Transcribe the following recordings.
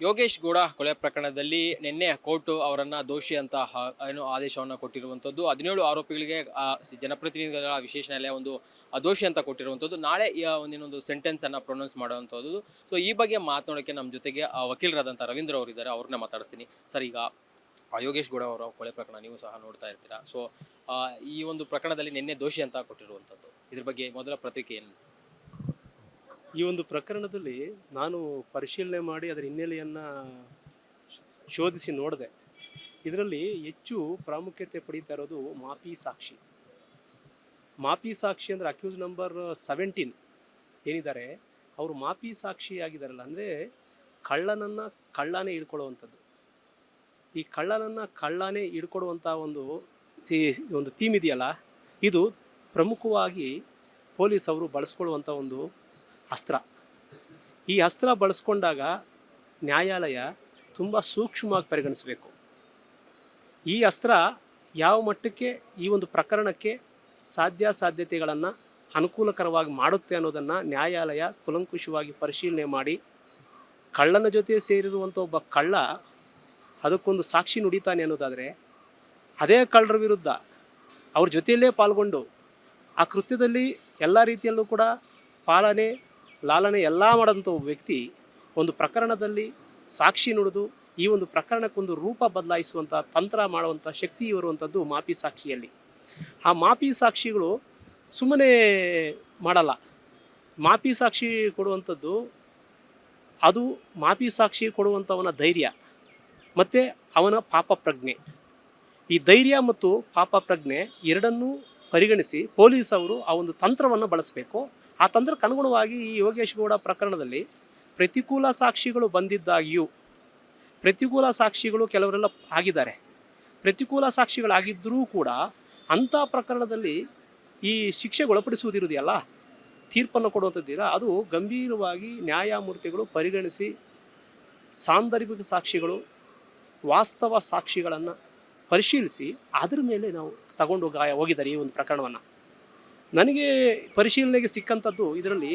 ಯೋಗೇಶ್ ಗೌಡ ಕೊಲೆ ಪ್ರಕರಣದಲ್ಲಿ ನಿನ್ನೆ ಕೋರ್ಟ್ ಅವರನ್ನ ದೋಷಿ ಅಂತ ಏನು ಆದೇಶವನ್ನು ಕೊಟ್ಟಿರುವಂಥದ್ದು. 17 ಆರೋಪಿಗಳಿಗೆ ಜನಪ್ರತಿನಿಧಿಗಳ ವಿಶೇಷ ನ್ಯಾಯಾಲಯ ಒಂದು ದೋಷಿ ಅಂತ ಕೊಟ್ಟಿರುವಂಥದ್ದು. ನಾಳೆ ಈ ಒಂದಿನೊಂದು ಸೆಂಟೆನ್ಸ್ ಅನ್ನ ಪ್ರೊನೌನ್ಸ್ ಮಾಡುವಂಥದ್ದು. ಸೊ ಈ ಬಗ್ಗೆ ಮಾತನಾಡೋಕ್ಕೆ ನಮ್ಮ ಜೊತೆಗೆ ವಕೀಲರಾದಂಥ ರವೀಂದ್ರ ಅವರು ಇದ್ದಾರೆ. ಅವ್ರನ್ನ ಮಾತಾಡಿಸ್ತೀನಿ. ಸರ್, ಈಗ ಯೋಗೇಶ್ ಗೌಡ ಅವರ ಕೊಲೆ ಪ್ರಕರಣ ನೀವು ಸಹ ನೋಡ್ತಾ ಇರ್ತೀರಾ. ಸೊ ಈ ಒಂದು ಪ್ರಕರಣದಲ್ಲಿ ನಿನ್ನೆ ದೋಷಿ ಅಂತ ಕೊಟ್ಟಿರುವಂಥದ್ದು, ಇದ್ರ ಬಗ್ಗೆ ಮೊದಲ ಪ್ರತಿಕ್ರಿಯೆ ಏನು? ಈ ಒಂದು ಪ್ರಕರಣದಲ್ಲಿ ನಾನು ಪರಿಶೀಲನೆ ಮಾಡಿ ಅದರ ಹಿನ್ನೆಲೆಯನ್ನು ಶೋಧಿಸಿ ನೋಡಿದೆ. ಇದರಲ್ಲಿ ಹೆಚ್ಚು ಪ್ರಾಮುಖ್ಯತೆ ಪಡೀತಾ ಇರೋದು ಮಾಪಿ ಸಾಕ್ಷಿ. ಮಾಪಿ ಸಾಕ್ಷಿ ಅಂದರೆ ಅಕ್ಯೂಸ್ ನಂಬರ್ 17 ಏನಿದ್ದಾರೆ ಅವರು ಮಾಪಿ ಸಾಕ್ಷಿ ಆಗಿದ್ದಾರಲ್ಲ, ಅಂದರೆ ಕಳ್ಳನನ್ನು ಕಳ್ಳನೇ ಹಿಡ್ಕೊಳ್ಳುವಂಥದ್ದು. ಈ ಕಳ್ಳನನ್ನು ಕಳ್ಳನೇ ಹಿಡ್ಕೊಡುವಂಥ ಒಂದು ಥೀಮ್ ಇದೆಯಲ್ಲ, ಇದು ಪ್ರಮುಖವಾಗಿ ಪೊಲೀಸ್ ಅವರು ಬಳಸ್ಕೊಳ್ಳುವಂಥ ಒಂದು ಅಸ್ತ್ರ. ಈ ಅಸ್ತ್ರ ಬಳಸ್ಕೊಂಡಾಗ ನ್ಯಾಯಾಲಯ ತುಂಬ ಸೂಕ್ಷ್ಮವಾಗಿ ಪರಿಗಣಿಸಬೇಕು. ಈ ಅಸ್ತ್ರ ಯಾವ ಮಟ್ಟಕ್ಕೆ ಈ ಒಂದು ಪ್ರಕರಣಕ್ಕೆ ಸಾಧ್ಯತೆಗಳನ್ನು ಅನುಕೂಲಕರವಾಗಿ ಮಾಡುತ್ತೆ ಅನ್ನೋದನ್ನು ನ್ಯಾಯಾಲಯ ಕುಲಂಕುಷವಾಗಿ ಪರಿಶೀಲನೆ ಮಾಡಿ, ಕಳ್ಳನ ಜೊತೆ ಸೇರಿರುವಂಥ ಒಬ್ಬ ಕಳ್ಳ ಅದಕ್ಕೊಂದು ಸಾಕ್ಷಿ ನುಡಿತಾನೆ ಅನ್ನೋದಾದರೆ, ಅದೇ ಕಳ್ಳರ ವಿರುದ್ಧ ಅವ್ರ ಜೊತೆಯಲ್ಲೇ ಪಾಲ್ಗೊಂಡು ಆ ಕೃತ್ಯದಲ್ಲಿ ಎಲ್ಲ ರೀತಿಯಲ್ಲೂ ಕೂಡ ಲಾಲನೆ ಎಲ್ಲ ಮಾಡೋಂಥ ಒಬ್ಬ ವ್ಯಕ್ತಿ ಒಂದು ಪ್ರಕರಣದಲ್ಲಿ ಸಾಕ್ಷಿ ನುಡಿದು ಈ ಒಂದು ಪ್ರಕರಣಕ್ಕೊಂದು ರೂಪ ಬದಲಾಯಿಸುವಂಥ ತಂತ್ರ ಮಾಡುವಂಥ ಶಕ್ತಿ ಇರುವಂಥದ್ದು ಮಾಪಿ ಸಾಕ್ಷಿಯಲ್ಲಿ. ಆ ಮಾಪಿ ಸಾಕ್ಷಿಗಳು ಸುಮ್ಮನೆ ಮಾಡಲ್ಲ. ಮಾಪಿ ಸಾಕ್ಷಿ ಕೊಡುವಂಥದ್ದು ಅದು ಮಾಪಿ ಸಾಕ್ಷಿ ಕೊಡುವಂಥವನ ಧೈರ್ಯ ಮತ್ತು ಅವನ ಪಾಪ ಪ್ರಜ್ಞೆ. ಈ ಧೈರ್ಯ ಮತ್ತು ಪಾಪ ಪ್ರಜ್ಞೆ ಎರಡನ್ನೂ ಪರಿಗಣಿಸಿ ಪೊಲೀಸ್ ಅವರು ಆ ಒಂದು ತಂತ್ರವನ್ನು ಬಳಸಬೇಕು. ಆ ತಂತ್ರಕ್ಕೆ ಅನುಗುಣವಾಗಿ ಈ ಯೋಗೇಶ್ ಗೌಡ ಪ್ರಕರಣದಲ್ಲಿ ಪ್ರತಿಕೂಲ ಸಾಕ್ಷಿಗಳು ಬಂದಿದ್ದಾಗಿಯೂ, ಪ್ರತಿಕೂಲ ಸಾಕ್ಷಿಗಳು ಕೆಲವರೆಲ್ಲ ಆಗಿದ್ದಾರೆ, ಪ್ರತಿಕೂಲ ಸಾಕ್ಷಿಗಳಾಗಿದ್ದರೂ ಕೂಡ ಅಂಥ ಪ್ರಕರಣದಲ್ಲಿ ಈ ಶಿಕ್ಷೆಗೆ ಒಳಪಡಿಸುವುದಿರುವುದೆಯಲ್ಲ, ತೀರ್ಪನ್ನು ಕೊಡುವಂಥದ್ದಿಲ್ಲ, ಅದು ಗಂಭೀರವಾಗಿ ನ್ಯಾಯಮೂರ್ತಿಗಳು ಪರಿಗಣಿಸಿ ಸಾಂದರ್ಭಿಕ ಸಾಕ್ಷಿಗಳು, ವಾಸ್ತವ ಸಾಕ್ಷಿಗಳನ್ನು ಪರಿಶೀಲಿಸಿ ಅದರ ಮೇಲೆ ನಾವು ತಗೊಂಡು ಹೋಗಿದ್ದಾರೆ ಈ ಒಂದು ಪ್ರಕರಣವನ್ನು. ನನಗೆ ಪರಿಶೀಲನೆಗೆ ಸಿಕ್ಕಂಥದ್ದು ಇದರಲ್ಲಿ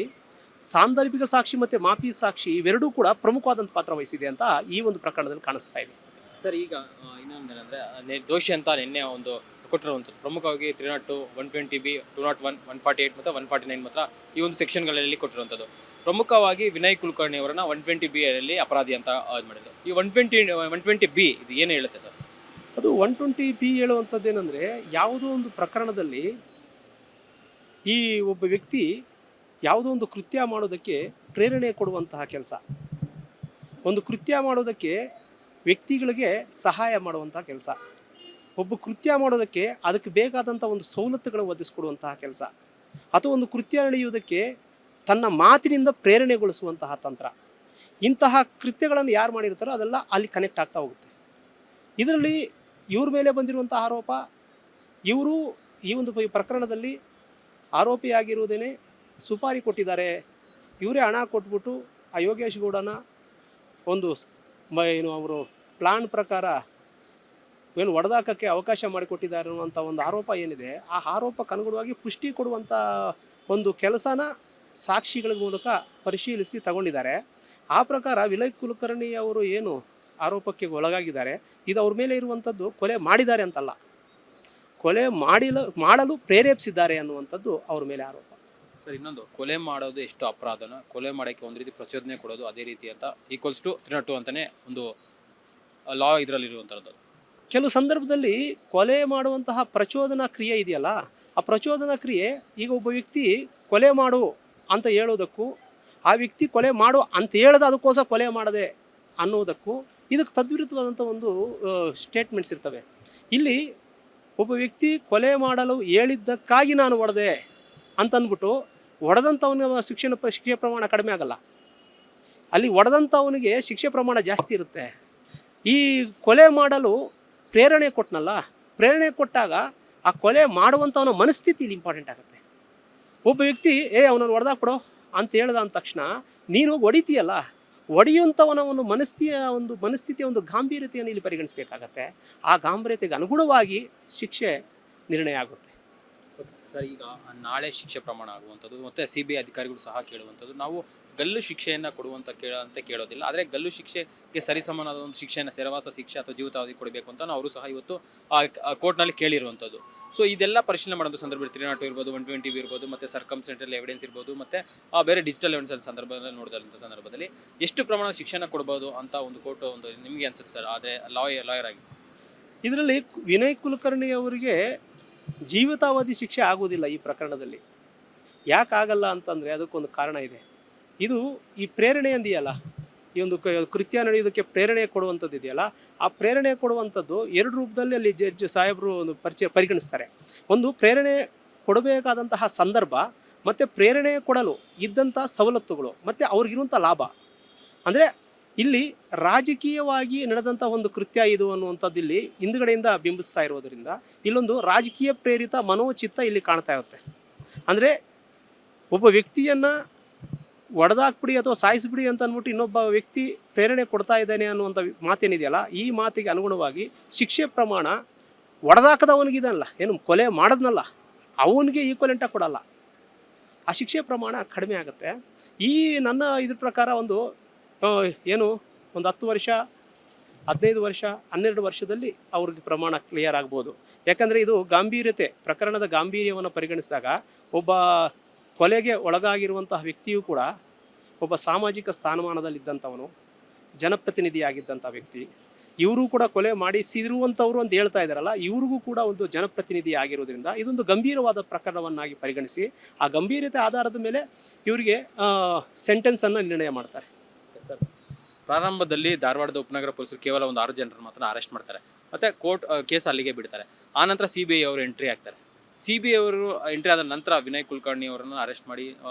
ಸಾಂದರ್ಭಿಕ ಸಾಕ್ಷಿ ಮತ್ತು ಮಾಪಿ ಸಾಕ್ಷಿ ಇವೆರಡೂ ಕೂಡ ಪ್ರಮುಖವಾದಂಥ ಪಾತ್ರ ವಹಿಸಿದೆ ಅಂತ ಈ ಒಂದು ಪ್ರಕರಣದಲ್ಲಿ ಕಾಣಿಸ್ತಾ ಇದೆ. ಸರ್, ಈಗ ಇನ್ನೊಂದೇನೆಂದರೆ ದೋಷಿ ಅಂತ ನಿನ್ನೆ ಒಂದು ಕೊಟ್ಟಿರುವಂಥದ್ದು ಪ್ರಮುಖವಾಗಿ 302, 120B, 201, 148 ಮತ್ತು 149 ಮಾತ್ರ ಈ ಒಂದು ಸೆಕ್ಷನ್ಗಳಲ್ಲಿ ಕೊಟ್ಟಿರುವಂಥದ್ದು. ಪ್ರಮುಖವಾಗಿ ವಿನಯ್ ಕುಲಕರ್ಣಿ ಅವರನ್ನ 120B ಅಲ್ಲಿ ಅಪರಾಧಿ ಅಂತ ಮಾಡಿದ್ರು. ಈ 120B ಇದು ಏನು ಹೇಳುತ್ತೆ ಸರ್? ಅದು 120B ಹೇಳುವಂಥದ್ದು ಏನಂದರೆ, ಯಾವುದೋ ಒಂದು ಪ್ರಕರಣದಲ್ಲಿ ಈ ಒಬ್ಬ ವ್ಯಕ್ತಿ ಯಾವುದೋ ಒಂದು ಕೃತ್ಯ ಮಾಡೋದಕ್ಕೆ ಪ್ರೇರಣೆ ಕೊಡುವಂತಹ ಕೆಲಸ, ಒಂದು ಕೃತ್ಯ ಮಾಡೋದಕ್ಕೆ ವ್ಯಕ್ತಿಗಳಿಗೆ ಸಹಾಯ ಮಾಡುವಂತಹ ಕೆಲಸ, ಒಬ್ಬ ಕೃತ್ಯ ಮಾಡೋದಕ್ಕೆ ಅದಕ್ಕೆ ಬೇಕಾದಂಥ ಒಂದು ಸವಲತ್ತುಗಳನ್ನು ಒದಗಿಸ್ಕೊಡುವಂತಹ ಕೆಲಸ, ಅಥವಾ ಒಂದು ಕೃತ್ಯ ನಡೆಯುವುದಕ್ಕೆ ತನ್ನ ಮಾತಿನಿಂದ ಪ್ರೇರಣೆಗೊಳಿಸುವಂತಹ ತಂತ್ರ, ಇಂತಹ ಕೃತ್ಯಗಳನ್ನು ಯಾರು ಮಾಡಿರ್ತಾರೋ ಅದೆಲ್ಲ ಅಲ್ಲಿ ಕನೆಕ್ಟ್ ಆಗ್ತಾ ಹೋಗುತ್ತೆ. ಇದರಲ್ಲಿ ಇವ್ರ ಮೇಲೆ ಬಂದಿರುವಂಥ ಆರೋಪ, ಇವರು ಈ ಒಂದು ಪ್ರಕರಣದಲ್ಲಿ ಆರೋಪಿಯಾಗಿರುವುದೇನೆ ಸುಪಾರಿ ಕೊಟ್ಟಿದ್ದಾರೆ, ಇವರೇ ಹಣ ಕೊಟ್ಬಿಟ್ಟು ಆ ಯೋಗೇಶ್ ಗೌಡನ ಒಂದು ಅವರು ಪ್ಲಾನ್ ಪ್ರಕಾರ ಏನು ಹೊಡೆದಾಕಕ್ಕೆ ಅವಕಾಶ ಮಾಡಿಕೊಟ್ಟಿದ್ದಾರೆ ಅನ್ನುವಂಥ ಒಂದು ಆರೋಪ ಏನಿದೆ, ಆ ಆರೋಪಕ್ಕೆ ಅನುಗುಣವಾಗಿ ಪುಷ್ಟಿ ಕೊಡುವಂಥ ಒಂದು ಕೆಲಸನ ಸಾಕ್ಷಿಗಳ ಮೂಲಕ ಪರಿಶೀಲಿಸಿ ತಗೊಂಡಿದ್ದಾರೆ. ಆ ಪ್ರಕಾರ ವಿನಯ್ ಕುಲಕರ್ಣಿ ಅವರು ಏನು ಆರೋಪಕ್ಕೆ ಒಳಗಾಗಿದ್ದಾರೆ, ಇದು ಅವ್ರ ಮೇಲೆ ಇರುವಂಥದ್ದು ಕೊಲೆ ಮಾಡಿದ್ದಾರೆ ಅಂತಲ್ಲ, ಕೊಲೆ ಮಾಡಲು ಪ್ರೇರೇಪಿಸಿದ್ದಾರೆ ಅನ್ನುವಂಥದ್ದು ಅವ್ರ ಮೇಲೆ ಆರೋಪ. ಸರ್, ಇನ್ನೊಂದು, ಕೊಲೆ ಮಾಡೋದು ಎಷ್ಟು ಅಪರಾಧನ, ಕೊಲೆ ಮಾಡೋಕ್ಕೆ ಒಂದು ರೀತಿ ಪ್ರಚೋದನೆ ಕೊಡೋದು ಅದೇ ರೀತಿ ಅಂತ = 302 ಅಂತಲೇ ಒಂದು ಲಾ ಇದರಲ್ಲಿರುವಂಥದ್ದು. ಕೆಲವು ಸಂದರ್ಭದಲ್ಲಿ ಕೊಲೆ ಮಾಡುವಂತಹ ಪ್ರಚೋದನಾ ಕ್ರಿಯೆ ಇದೆಯಲ್ಲ, ಆ ಪ್ರಚೋದನಾ ಕ್ರಿಯೆ ಈಗ ಒಬ್ಬ ವ್ಯಕ್ತಿ ಕೊಲೆ ಮಾಡು ಅಂತ ಹೇಳೋದಕ್ಕೂ, ಆ ವ್ಯಕ್ತಿ ಕೊಲೆ ಮಾಡು ಅಂತ ಹೇಳ್ದೆ ಅದಕ್ಕೋಸ್ಕರ ಕೊಲೆ ಮಾಡದೆ ಅನ್ನೋದಕ್ಕೂ ಇದಕ್ಕೆ ತದ್ವಿರುದ್ಧವಾದಂಥ ಒಂದು ಸ್ಟೇಟ್ಮೆಂಟ್ಸ್ ಇರ್ತವೆ. ಇಲ್ಲಿ ಒಬ್ಬ ವ್ಯಕ್ತಿ ಕೊಲೆ ಮಾಡಲು ಹೇಳಿದ್ದಕ್ಕಾಗಿ ನಾನು ಹೊಡೆದೆ ಅಂತಂದ್ಬಿಟ್ಟು ಹೊಡೆದಂಥವನ ಶಿಕ್ಷೆ ಪ್ರಮಾಣ ಕಡಿಮೆ ಆಗಲ್ಲ, ಅಲ್ಲಿ ಹೊಡೆದಂಥವನಿಗೆ ಶಿಕ್ಷೆ ಪ್ರಮಾಣ ಜಾಸ್ತಿ ಇರುತ್ತೆ. ಈ ಕೊಲೆ ಮಾಡಲು ಪ್ರೇರಣೆ ಕೊಟ್ಟನಲ್ಲ, ಪ್ರೇರಣೆ ಕೊಟ್ಟಾಗ ಆ ಕೊಲೆ ಮಾಡುವಂಥವನ ಮನಸ್ಥಿತಿ ಇಲ್ಲಿ ಇಂಪಾರ್ಟೆಂಟ್ ಆಗುತ್ತೆ. ಒಬ್ಬ ವ್ಯಕ್ತಿ ಅವನನ್ನು ಹೊಡೆದಾಕ್ಬಿಡೋ ಅಂತ ಹೇಳ್ದ ಅಂದ ತಕ್ಷಣ ನೀನು ಹೊಡಿತೀಯಲ್ಲ, ಹೊಡೆಯುವಂಥವನ ಒಂದು ಮನಸ್ಥಿತಿಯ ಒಂದು ಗಾಂಭೀರ್ಯತೆಯನ್ನು ಇಲ್ಲಿ ಪರಿಗಣಿಸಬೇಕಾಗತ್ತೆ. ಆ ಗಾಂಭೀರ್ಯತೆಗೆ ಅನುಗುಣವಾಗಿ ಶಿಕ್ಷೆ ನಿರ್ಣಯ ಆಗುತ್ತೆ. ಸರ್, ಈಗ ನಾಳೆ ಶಿಕ್ಷೆ ಪ್ರಮಾಣ ಆಗುವಂಥದ್ದು ಮತ್ತು CBI ಅಧಿಕಾರಿಗಳು ಸಹ ಕೇಳುವಂಥದ್ದು, ನಾವು ಗಲ್ಲು ಶಿಕ್ಷೆಯನ್ನು ಅಂತ ಕೇಳೋದಿಲ್ಲ. ಆದರೆ ಗಲ್ಲು ಶಿಕ್ಷೆಗೆ ಸರಿಸಮಾನವಾದ ಒಂದು ಶಿಕ್ಷೆಯನ್ನು ಸೆರೆವಾಸ ಶಿಕ್ಷೆ ಅಥವಾ ಜೀವಿತಾವಧಿ ಕೊಡಬೇಕು ಅಂತ ಅವರು ಸಹ ಇವತ್ತು ಕೋರ್ಟ್ನಲ್ಲಿ ಕೇಳಿರುವಂಥದ್ದು. ಸೊ ಇದೆಲ್ಲ ಪರಿಶೀಲನೆ ಮಾಡೋದು ಸಂದರ್ಭದಲ್ಲಿ 302 ಇರ್ಬೋದು, 120 ಇರ್ಬೋದು, ಮತ್ತು ಸರ್ಕಮ್ಸ್ಟೆನ್ಷಿಯಲ್ ಎವಿಡೆನ್ಸ್ ಇರ್ಬೋದು, ಮತ್ತು ಬೇರೆ ಡಿಜಿಟಲ್ ಎವಿಡೆನ್ಸ್ ಸಂದರ್ಭದಲ್ಲಿ ನೋಡಿದಂಥ ಸಂದರ್ಭದಲ್ಲಿ ಎಷ್ಟು ಪ್ರಮಾಣದ ಶಿಕ್ಷೆನ ಕೊಡ್ಬೋದು ಅಂತ ಒಂದು ಕೋರ್ಟ್ ಒಂದು ನಿಮಗೆ ಅನ್ಸುತ್ತೆ ಸರ್? ಆದರೆ ಲಾಯರ್ ಆಗಿ ಇದರಲ್ಲಿ ವಿನಯ್ ಕುಲಕರ್ಣಿ ಅವರಿಗೆ ಜೀವಿತಾವಧಿ ಶಿಕ್ಷೆ ಆಗುವುದಿಲ್ಲ ಈ ಪ್ರಕರಣದಲ್ಲಿ. ಯಾಕಾಗಲ್ಲ ಅಂತಂದರೆ ಅದಕ್ಕೊಂದು ಕಾರಣ ಇದೆ. ಇದು ಈ ಪ್ರೇರಣೆ ಅಂದಿಯಲ್ಲ, ಈ ಒಂದು ಕೃತ್ಯ ನಡೆಯೋದಕ್ಕೆ ಪ್ರೇರಣೆ ಕೊಡುವಂಥದ್ದು ಇದೆಯಲ್ಲ, ಆ ಪ್ರೇರಣೆ ಕೊಡುವಂಥದ್ದು ಎರಡು ರೂಪದಲ್ಲಿ ಅಲ್ಲಿ ಜಡ್ಜ್ ಸಾಹೇಬರು ಒಂದು ಪರಿಗಣಿಸ್ತಾರೆ. ಒಂದು ಪ್ರೇರಣೆ ಕೊಡಬೇಕಾದಂತಹ ಸಂದರ್ಭ, ಮತ್ತು ಪ್ರೇರಣೆ ಕೊಡಲು ಇದ್ದಂಥ ಸವಲತ್ತುಗಳು, ಮತ್ತು ಅವ್ರಿಗಿರುವಂಥ ಲಾಭ. ಅಂದರೆ ಇಲ್ಲಿ ರಾಜಕೀಯವಾಗಿ ನಡೆದಂಥ ಒಂದು ಕೃತ್ಯ ಇದು ಅನ್ನುವಂಥದ್ದು ಇಲ್ಲಿ ಹಿಂದುಗಡೆಯಿಂದ ಬಿಂಬಿಸ್ತಾ ಇರೋದರಿಂದ ಇಲ್ಲೊಂದು ರಾಜಕೀಯ ಪ್ರೇರಿತ ಮನೋಚಿತ್ತ ಇಲ್ಲಿ ಕಾಣ್ತಾ ಇರುತ್ತೆ. ಅಂದರೆ ಒಬ್ಬ ವ್ಯಕ್ತಿಯನ್ನು ಒಡೆದಾಕ್ಬಿಡಿ ಅಥವಾ ಸಾಯಿಸ್ಬಿಡಿ ಅಂತ ಅಂದ್ಬಿಟ್ಟು ಇನ್ನೊಬ್ಬ ವ್ಯಕ್ತಿ ಪ್ರೇರಣೆ ಕೊಡ್ತಾ ಇದ್ದಾನೆ ಅನ್ನುವಂಥ ಮಾತೇನಿದೆಯಲ್ಲ, ಈ ಮಾತಿಗೆ ಅನುಗುಣವಾಗಿ ಶಿಕ್ಷೆ ಪ್ರಮಾಣ ಒಡೆದಾಕದವನಿಗಿದಲ್ಲ, ಏನು ಕೊಲೆ ಮಾಡೋದ್ನಲ್ಲ ಅವನಿಗೆ ಈಕ್ವಲೆಂಟಾಗಿ ಕೊಡಲ್ಲ, ಆ ಶಿಕ್ಷೆ ಪ್ರಮಾಣ ಕಡಿಮೆ ಆಗುತ್ತೆ. ಈ ನನ್ನ ಇದ್ರ ಪ್ರಕಾರ ಒಂದು 10 ವರ್ಷ, 15 ವರ್ಷ, 12 ವರ್ಷದಲ್ಲಿ ಅವ್ರಿಗೆ ಪ್ರಮಾಣ ಕ್ಲಿಯರ್ ಆಗ್ಬೋದು. ಯಾಕಂದರೆ ಇದು ಗಾಂಭೀರ್ಯತೆ, ಪ್ರಕರಣದ ಗಾಂಭೀರ್ಯವನ್ನು ಪರಿಗಣಿಸಿದಾಗ ಒಬ್ಬ ಕೊಲೆಗೆ ಒಳಗಾಗಿರುವಂತಹ ವ್ಯಕ್ತಿಯೂ ಕೂಡ ಒಬ್ಬ ಸಾಮಾಜಿಕ ಸ್ಥಾನಮಾನದಲ್ಲಿದ್ದಂಥವನು, ಜನಪ್ರತಿನಿಧಿಯಾಗಿದ್ದಂಥ ವ್ಯಕ್ತಿ. ಇವರು ಕೂಡ ಕೊಲೆ ಮಾಡಿಸಿರುವಂಥವ್ರು ಅಂತ ಹೇಳ್ತಾ ಇದ್ದಾರಲ್ಲ, ಇವ್ರಿಗೂ ಕೂಡ ಒಂದು ಜನಪ್ರತಿನಿಧಿ ಆಗಿರೋದ್ರಿಂದ ಇದೊಂದು ಗಂಭೀರವಾದ ಪ್ರಕರಣವನ್ನಾಗಿ ಪರಿಗಣಿಸಿ ಆ ಗಂಭೀರತೆ ಆಧಾರದ ಮೇಲೆ ಇವರಿಗೆ ಸೆಂಟೆನ್ಸನ್ನು ನಿರ್ಣಯ ಮಾಡ್ತಾರೆ. ಸರ್, ಪ್ರಾರಂಭದಲ್ಲಿ ಧಾರವಾಡದ ಉಪನಗರ ಪೊಲೀಸರು ಕೇವಲ ಒಂದು 6 ಜನರನ್ನು ಮಾತ್ರ ಅರೆಸ್ಟ್ ಮಾಡ್ತಾರೆ, ಮತ್ತು ಕೋರ್ಟ್ ಕೇಸ್ ಅಲ್ಲಿಗೆ ಬಿಡ್ತಾರೆ. ಆನಂತರ CBI ಅವರು ಎಂಟ್ರಿ ಆಗ್ತಾರೆ. CBI ಅವರು ಎಂಟ್ರಿ ಆದ ನಂತರ ವಿನಯ್ ಕುಲಕರ್ಣಿ ಅವರನ್ನು ಅರೆಸ್ಟ್ ಮಾಡಿ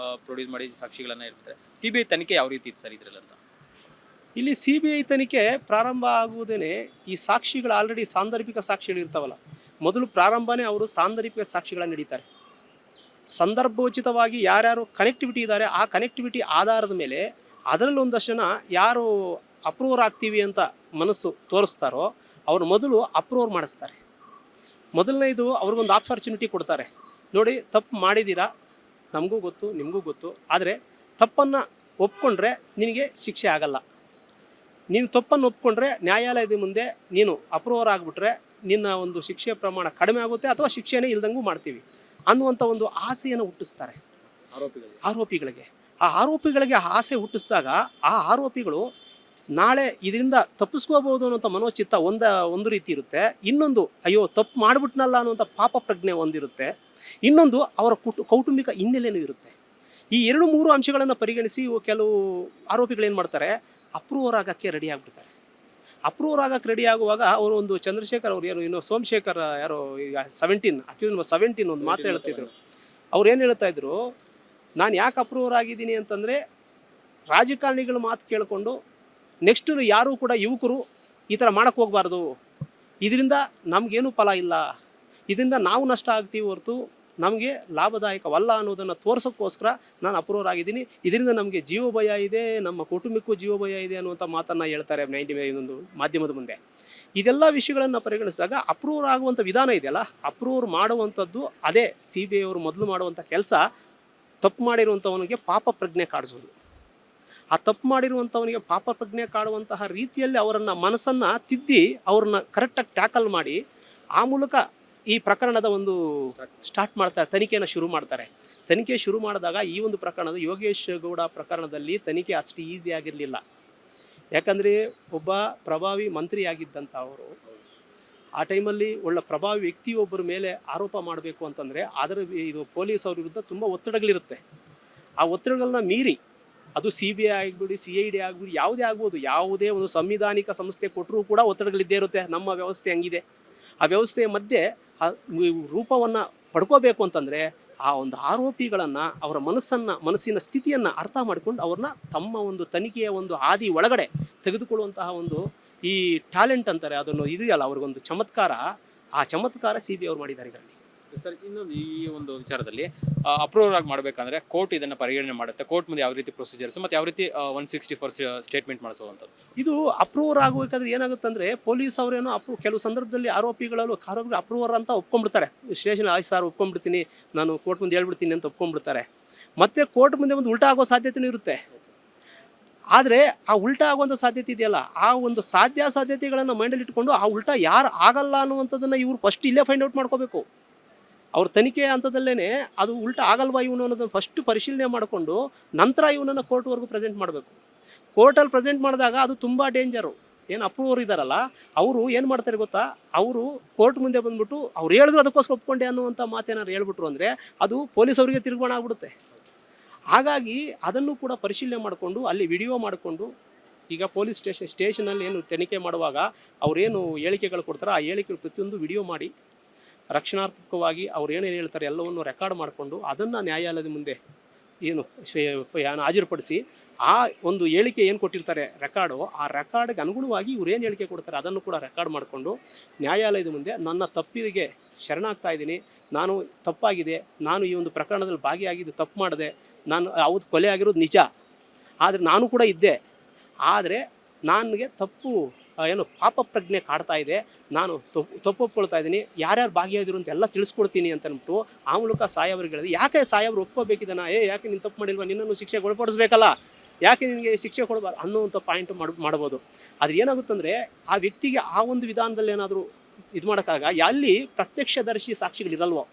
ಪ್ರೊಡ್ಯೂಸ್ ಮಾಡಿ ಸಾಕ್ಷಿಗಳನ್ನು ಇರ್ತಾರೆ. CBI ತನಿಖೆ ಯಾವ ರೀತಿ ಇತ್ತು ಸರ್ ಇದರಲ್ಲಂತ? ಇಲ್ಲಿ CBI ತನಿಖೆ ಪ್ರಾರಂಭ ಆಗುವುದೇ ಈ ಸಾಕ್ಷಿಗಳು ಆಲ್ರೆಡಿ ಸಾಂದರ್ಭಿಕ ಸಾಕ್ಷಿಗಳು ಇರ್ತಾವಲ್ಲ, ಮೊದಲು ಪ್ರಾರಂಭನೇ ಅವರು ಸಾಂದರ್ಭಿಕ ಸಾಕ್ಷಿಗಳನ್ನು ನಡೀತಾರೆ. ಸಂದರ್ಭೋಚಿತವಾಗಿ ಯಾರ್ಯಾರು ಕನೆಕ್ಟಿವಿಟಿ ಇದ್ದಾರೆ ಆ ಕನೆಕ್ಟಿವಿಟಿ ಆಧಾರದ ಮೇಲೆ ಅದರಲ್ಲಿ ಒಂದಷ್ಟು ಜನ ಯಾರು ಅಪ್ರೂವರ್ ಆಗ್ತೀವಿ ಅಂತ ಮನಸ್ಸು ತೋರಿಸ್ತಾರೋ ಅವ್ರು ಮೊದಲು ಅಪ್ರೂವರ್ ಮಾಡಿಸ್ತಾರೆ. ಮೊದಲನೇದು ಅವ್ರಿಗೊಂದು ಆಪರ್ಚುನಿಟಿ ಕೊಡ್ತಾರೆ. ನೋಡಿ, ತಪ್ಪು ಮಾಡಿದ್ದೀರಾ, ನಮಗೂ ಗೊತ್ತು, ನಿಮಗೂ ಗೊತ್ತು, ಆದರೆ ತಪ್ಪನ್ನು ಒಪ್ಕೊಂಡ್ರೆ ನಿನಗೆ ಶಿಕ್ಷೆ ಆಗಲ್ಲ. ನೀನು ತಪ್ಪನ್ನು ಒಪ್ಕೊಂಡ್ರೆ ನ್ಯಾಯಾಲಯದ ಮುಂದೆ ನೀನು ಅಪ್ರೂವರ್ ಆಗಿಬಿಟ್ರೆ ನಿನ್ನ ಒಂದು ಶಿಕ್ಷೆ ಪ್ರಮಾಣ ಕಡಿಮೆ ಆಗುತ್ತೆ ಅಥವಾ ಶಿಕ್ಷೆನೇ ಇಲ್ದಂಗೂ ಮಾಡ್ತೀವಿ ಅನ್ನುವಂಥ ಒಂದು ಆಸೆಯನ್ನು ಹುಟ್ಟಿಸ್ತಾರೆ ಆರೋಪಿಗಳಿಗೆ. ಆ ಆರೋಪಿಗಳಿಗೆ ಆಸೆ ಹುಟ್ಟಿಸಿದಾಗ ಆ ಆರೋಪಿಗಳು ನಾಳೆ ಇದರಿಂದ ತಪ್ಪಿಸ್ಕೋಬಹುದು ಅನ್ನೋಂಥ ಮನೋಚಿತ್ತ ಒಂದು ರೀತಿ ಇರುತ್ತೆ. ಇನ್ನೊಂದು, ಅಯ್ಯೋ ತಪ್ಪು ಮಾಡಿಬಿಟ್ನಲ್ಲ ಅನ್ನುವಂಥ ಪಾಪ ಪ್ರಜ್ಞೆ ಒಂದಿರುತ್ತೆ. ಇನ್ನೊಂದು, ಅವರ ಕೌಟುಂಬಿಕ ಹಿನ್ನೆಲೆಯೂ ಇರುತ್ತೆ. ಈ 2-3 ಅಂಶಗಳನ್ನು ಪರಿಗಣಿಸಿ ಕೆಲವು ಆರೋಪಿಗಳೇನು ಮಾಡ್ತಾರೆ, ಅಪ್ರೂವರ್ ಆಗೋಕ್ಕೆ ರೆಡಿ ಆಗಿಬಿಡ್ತಾರೆ. ಅಪ್ರೂವರ್ ಆಗೋಕ್ಕೆ ರೆಡಿ ಆಗುವಾಗ ಅವರು ಒಂದು ಚಂದ್ರಶೇಖರ್ ಅವರು ಇನ್ನು ಸೋಮಶೇಖರ್ ಈಗ 17 ಒಂದು ಮಾತು ಹೇಳ್ತಿದ್ರು. ಅವ್ರು ಏನು ಹೇಳ್ತಾ ಇದ್ರು, ನಾನು ಯಾಕೆ ಅಪ್ರೂವರ್ ಆಗಿದ್ದೀನಿ ಅಂತಂದರೆ ರಾಜಕಾರಣಿಗಳ ಮಾತು ಕೇಳಿಕೊಂಡು ನೆಕ್ಸ್ಟು ಯಾರೂ ಕೂಡ ಯುವಕರು ಈ ಥರ ಮಾಡೋಕ್ಕೆ ಹೋಗಬಾರ್ದು, ಇದರಿಂದ ನಮಗೇನು ಫಲ ಇಲ್ಲ, ಇದರಿಂದ ನಾವು ನಷ್ಟ ಆಗ್ತೀವಿ ಹೊರತು ನಮಗೆ ಲಾಭದಾಯಕವಲ್ಲ ಅನ್ನೋದನ್ನು ತೋರ್ಸೋಕ್ಕೋಸ್ಕರ ನಾನು ಅಪ್ರೂವರ್ ಆಗಿದ್ದೀನಿ. ಇದರಿಂದ ನಮಗೆ ಜೀವ ಭಯ ಇದೆ, ನಮ್ಮ ಕುಟುಂಬಕ್ಕೂ ಜೀವ ಭಯ ಇದೆ ಅನ್ನುವಂಥ ಮಾತನ್ನು ಹೇಳ್ತಾರೆ ಇನ್ನೊಂದು ಮಾಧ್ಯಮದ ಮುಂದೆ. ಇದೆಲ್ಲ ವಿಷಯಗಳನ್ನು ಪರಿಗಣಿಸಿದಾಗ ಅಪ್ರೂವರ್ ಆಗುವಂಥ ವಿಧಾನ ಇದೆಯಲ್ಲ, ಅಪ್ರೂವರ್ ಮಾಡುವಂಥದ್ದು ಅದೇ CBI ಅವರು ಮೊದಲು ಮಾಡುವಂಥ ಕೆಲಸ. ತಪ್ಪು ಮಾಡಿರುವಂಥವನಿಗೆ ಪಾಪ ಪ್ರಜ್ಞೆ ಕಾಡಿಸೋದು. ಆ ತಪ್ಪು ಮಾಡಿರುವಂಥವನಿಗೆ ಪಾಪ ಪ್ರಜ್ಞೆ ಕಾಡುವಂತಹ ರೀತಿಯಲ್ಲಿ ಅವರನ್ನು ಮನಸ್ಸನ್ನು ತಿದ್ದಿ ಅವ್ರನ್ನ ಕರೆಕ್ಟಾಗಿ ಟ್ಯಾಕಲ್ ಮಾಡಿ ಆ ಮೂಲಕ ಈ ಪ್ರಕರಣದ ಒಂದು ಸ್ಟಾರ್ಟ್ ಮಾಡ್ತಾರೆ, ತನಿಖೆಯನ್ನು ಶುರು ಮಾಡ್ತಾರೆ. ತನಿಖೆ ಶುರು ಮಾಡಿದಾಗ ಈ ಒಂದು ಪ್ರಕರಣದ ಯೋಗೇಶ್ ಗೌಡ ಪ್ರಕರಣದಲ್ಲಿ ತನಿಖೆ ಅಷ್ಟು ಈಸಿ ಆಗಿರಲಿಲ್ಲ. ಯಾಕಂದರೆ ಒಬ್ಬ ಪ್ರಭಾವಿ ಮಂತ್ರಿಯಾಗಿದ್ದಂಥ ಅವರು ಆ ಟೈಮಲ್ಲಿ ಒಳ್ಳೆ ಪ್ರಭಾವಿ ವ್ಯಕ್ತಿಯೊಬ್ಬರ ಮೇಲೆ ಆರೋಪ ಮಾಡಬೇಕು ಅಂತಂದರೆ ಇದು ಪೊಲೀಸ್ ಅವ್ರ ವಿರುದ್ಧ ತುಂಬ ಒತ್ತಡಗಳಿರುತ್ತೆ. ಆ ಒತ್ತಡಗಳನ್ನ ಮೀರಿ ಅದು CBI ಆಗಿಬಿಡಿ, CID ಆಗಿಬಿಡಿ, ಯಾವುದೇ ಆಗ್ಬೋದು, ಯಾವುದೇ ಒಂದು ಸಂವಿಧಾನಿಕ ಸಂಸ್ಥೆ ಕೊಟ್ಟರೂ ಕೂಡ ಒತ್ತಡಗಳಿದ್ದೇ ಇರುತ್ತೆ. ನಮ್ಮ ವ್ಯವಸ್ಥೆ ಹಂಗಿದೆ. ಆ ವ್ಯವಸ್ಥೆಯ ಮಧ್ಯೆ ಆ ರೂಪವನ್ನು ಪಡ್ಕೋಬೇಕು ಅಂತಂದರೆ ಆ ಒಂದು ಆರೋಪಿಗಳನ್ನು ಅವರ ಮನಸ್ಸಿನ ಸ್ಥಿತಿಯನ್ನು ಅರ್ಥ ಮಾಡಿಕೊಂಡು ಅವ್ರನ್ನ ತಮ್ಮ ಒಂದು ತನಿಖೆಯ ಒಂದು ಹಾದಿ ಒಳಗಡೆ ತೆಗೆದುಕೊಳ್ಳುವಂತಹ ಒಂದು ಈ ಟ್ಯಾಲೆಂಟ್ ಅಂತಾರೆ, ಅದನ್ನು ಇದೆಯಲ್ಲ ಅವ್ರಿಗೊಂದು ಚಮತ್ಕಾರ, ಆ ಚಮತ್ಕಾರ CBI ಅವ್ರು ಮಾಡಿದ್ದಾರೆ ಇದರಲ್ಲಿ. ಸರ್, ಇನ್ನೊಂದು ಈ ಒಂದು ವಿಚಾರದಲ್ಲಿ ಅಪ್ರೂವರ್ ಆಗಿ ಮಾಡಬೇಕಂದ್ರೆ ಕೋರ್ಟ್ ಇದನ್ನು ಪರಿಗಣನೆ ಮಾಡುತ್ತೆ. ಕೋರ್ಟ್ ಮುಂದೆ ಯಾವ ರೀತಿ ಪ್ರೊಸೀಜರ್ಸ್ ಮತ್ತು ಯಾವ ರೀತಿ 164 ಸ್ಟೇಟ್ಮೆಂಟ್ ಮಾಡಿಸುವಂಥದ್ದು. ಇದು ಅಪ್ರೂವರ್ ಆಗಬೇಕಾದ್ರೆ ಏನಾಗುತ್ತೆ ಅಂದರೆ ಪೊಲೀಸ್ ಅವರೇನೋ ಕೆಲವು ಸಂದರ್ಭದಲ್ಲಿ ಆರೋಪಿಗಳು ಅಪ್ರೂವರ್ ಅಂತ ಒಪ್ಕೊಂಡ್ಬಿಡ್ತಾರೆ. ಸ್ಟೇಷನ್ ಸರ್ ಒಪ್ಕೊಂಡ್ಬಿಡ್ತೀನಿ, ನಾನು ಕೋರ್ಟ್ ಮುಂದೆ ಹೇಳ್ಬಿಡ್ತೀನಿ ಅಂತ ಒಪ್ಕೊಂಡ್ಬಿಡ್ತಾರೆ. ಮತ್ತೆ ಕೋರ್ಟ್ ಮುಂದೆ ಒಂದು ಉಲ್ಟಾ ಆಗೋ ಸಾಧ್ಯತೆಯೂ ಇರುತ್ತೆ. ಆದರೆ ಆ ಉಲ್ಟಾ ಆಗುವಂಥ ಸಾಧ್ಯತೆ ಇದೆಯಲ್ಲ, ಆ ಒಂದು ಸಾಧ್ಯತೆಗಳನ್ನು ಮೈಂಡಲ್ಲಿ ಇಟ್ಕೊಂಡು ಆ ಉಲ್ಟಾ ಯಾರು ಆಗಲ್ಲ ಅನ್ನುವಂಥದ್ದನ್ನು ಇವರು ಫಸ್ಟ್ ಇಲ್ಲೇ ಫೈಂಡ್ ಔಟ್ ಮಾಡ್ಕೋಬೇಕು. ಅವ್ರ ತನಿಖೆ ಹಂತದಲ್ಲೇ ಅದು ಉಲ್ಟಾ ಆಗಲ್ವಾ ಇವನು ಅನ್ನೋದನ್ನು ಫಸ್ಟ್ ಪರಿಶೀಲನೆ ಮಾಡಿಕೊಂಡು ನಂತರ ಇವನನ್ನು ಕೋರ್ಟ್ವರೆಗೂ ಪ್ರೆಸೆಂಟ್ ಮಾಡಬೇಕು. ಕೋರ್ಟಲ್ಲಿ ಪ್ರೆಸೆಂಟ್ ಮಾಡಿದಾಗ ಅದು ತುಂಬ ಡೇಂಜರು. ಏನು ಅಪ್ರೂವರ್ ಇದ್ದಾರಲ್ಲ ಅವರು ಏನು ಮಾಡ್ತಾರೆ ಗೊತ್ತಾ, ಅವರು ಕೋರ್ಟ್ ಮುಂದೆ ಬಂದ್ಬಿಟ್ಟು ಅವ್ರು ಹೇಳಿದ್ರು ಅದಕ್ಕೋಸ್ಕರ ಒಪ್ಕೊಂಡೆ ಅನ್ನುವಂಥ ಮಾತೇನಾದ್ರು ಹೇಳ್ಬಿಟ್ರು ಅಂದರೆ ಅದು ಪೊಲೀಸ್ ಅವರಿಗೆ ತಿರುಗೋಣ ಆಗ್ಬಿಡುತ್ತೆ. ಹಾಗಾಗಿ ಅದನ್ನು ಕೂಡ ಪರಿಶೀಲನೆ ಮಾಡಿಕೊಂಡು ಅಲ್ಲಿ ವಿಡಿಯೋ ಮಾಡಿಕೊಂಡು, ಈಗ ಪೊಲೀಸ್ ಸ್ಟೇಷನಲ್ಲಿ ಏನು ತನಿಖೆ ಮಾಡುವಾಗ ಅವರೇನು ಹೇಳಿಕೆಗಳು ಕೊಡ್ತಾರೋ ಆ ಹೇಳಿಕೆ ಪ್ರತಿಯೊಂದು ವಿಡಿಯೋ ಮಾಡಿ ರಕ್ಷಣಾತ್ಮಕವಾಗಿ ಅವ್ರು ಏನೇನು ಹೇಳ್ತಾರೆ ಎಲ್ಲವನ್ನು ರೆಕಾರ್ಡ್ ಮಾಡಿಕೊಂಡು ಅದನ್ನು ನ್ಯಾಯಾಲಯದ ಮುಂದೆ ಏನು ಹಾಜರುಪಡಿಸಿ ಆ ಒಂದು ಹೇಳಿಕೆ ಏನು ಕೊಟ್ಟಿರ್ತಾರೆ ರೆಕಾರ್ಡು, ಆ ರೆಕಾರ್ಡ್ಗೆ ಅನುಗುಣವಾಗಿ ಇವ್ರು ಏನು ಹೇಳಿಕೆ ಕೊಡ್ತಾರೆ ಅದನ್ನು ಕೂಡ ರೆಕಾರ್ಡ್ ಮಾಡಿಕೊಂಡು ನ್ಯಾಯಾಲಯದ ಮುಂದೆ ನನ್ನ ತಪ್ಪಿಗೆ ಶರಣಾಗ್ತಾ ಇದ್ದೀನಿ, ನಾನು ತಪ್ಪಾಗಿದೆ, ನಾನು ಈ ಒಂದು ಪ್ರಕರಣದಲ್ಲಿ ಭಾಗಿಯಾಗಿದ್ದು ತಪ್ಪು ಮಾಡಿದೆ, ನಾನು ಹೌದು ಕೊಲೆ ಆಗಿರೋದು ನಿಜ, ಆದರೆ ನಾನು ಕೂಡ ಇದ್ದೆ, ಆದರೆ ನನಗೆ ತಪ್ಪು ಏನು ಪಾಪ ಪ್ರಜ್ಞೆ ಕಾಡ್ತಾ ಇದೆ, ನಾನು ತಪ್ಪೊಪ್ಕೊಳ್ತಾ ಇದ್ದೀನಿ, ಯಾರ್ಯಾರು ಭಾಗಿಯಾಗಿರು ಅಂತ ಎಲ್ಲ ತಿಳಿಸ್ಕೊಡ್ತೀನಿ ಅಂತ ಅಂದ್ಬಿಟ್ಟು ಆ ಮೂಲಕ ಸಾಯವ್ರಿಗೆ ಹೇಳಿದೆ. ಯಾಕೆ ಸಾಯವ್ರು ಒಪ್ಕೋಬೇಕಿದ್ದಾನ, ಯಾಕೆ ನೀನು ತಪ್ಪು ಮಾಡಿಲ್ವಾ, ನಿನ್ನನ್ನು ಶಿಕ್ಷೆ ಒಳಪಡಿಸ್ಬೇಕಲ್ಲ, ಯಾಕೆ ನಿನಗೆ ಶಿಕ್ಷೆ ಕೊಡಬಾರ್ದು ಅನ್ನೋವಂಥ ಪಾಯಿಂಟ್ ಮಾಡ್ಬೋದು. ಆದರೆ ಏನಾಗುತ್ತಂದರೆ ಆ ವ್ಯಕ್ತಿಗೆ ಆ ಒಂದು ವಿಧಾನದಲ್ಲಿ ಏನಾದರೂ ಇದು ಮಾಡೋಕ್ಕಾಗ ಅಲ್ಲಿ ಪ್ರತ್ಯಕ್ಷದರ್ಶಿ ಸಾಕ್ಷಿಗಳಿರಲ್ವೋ,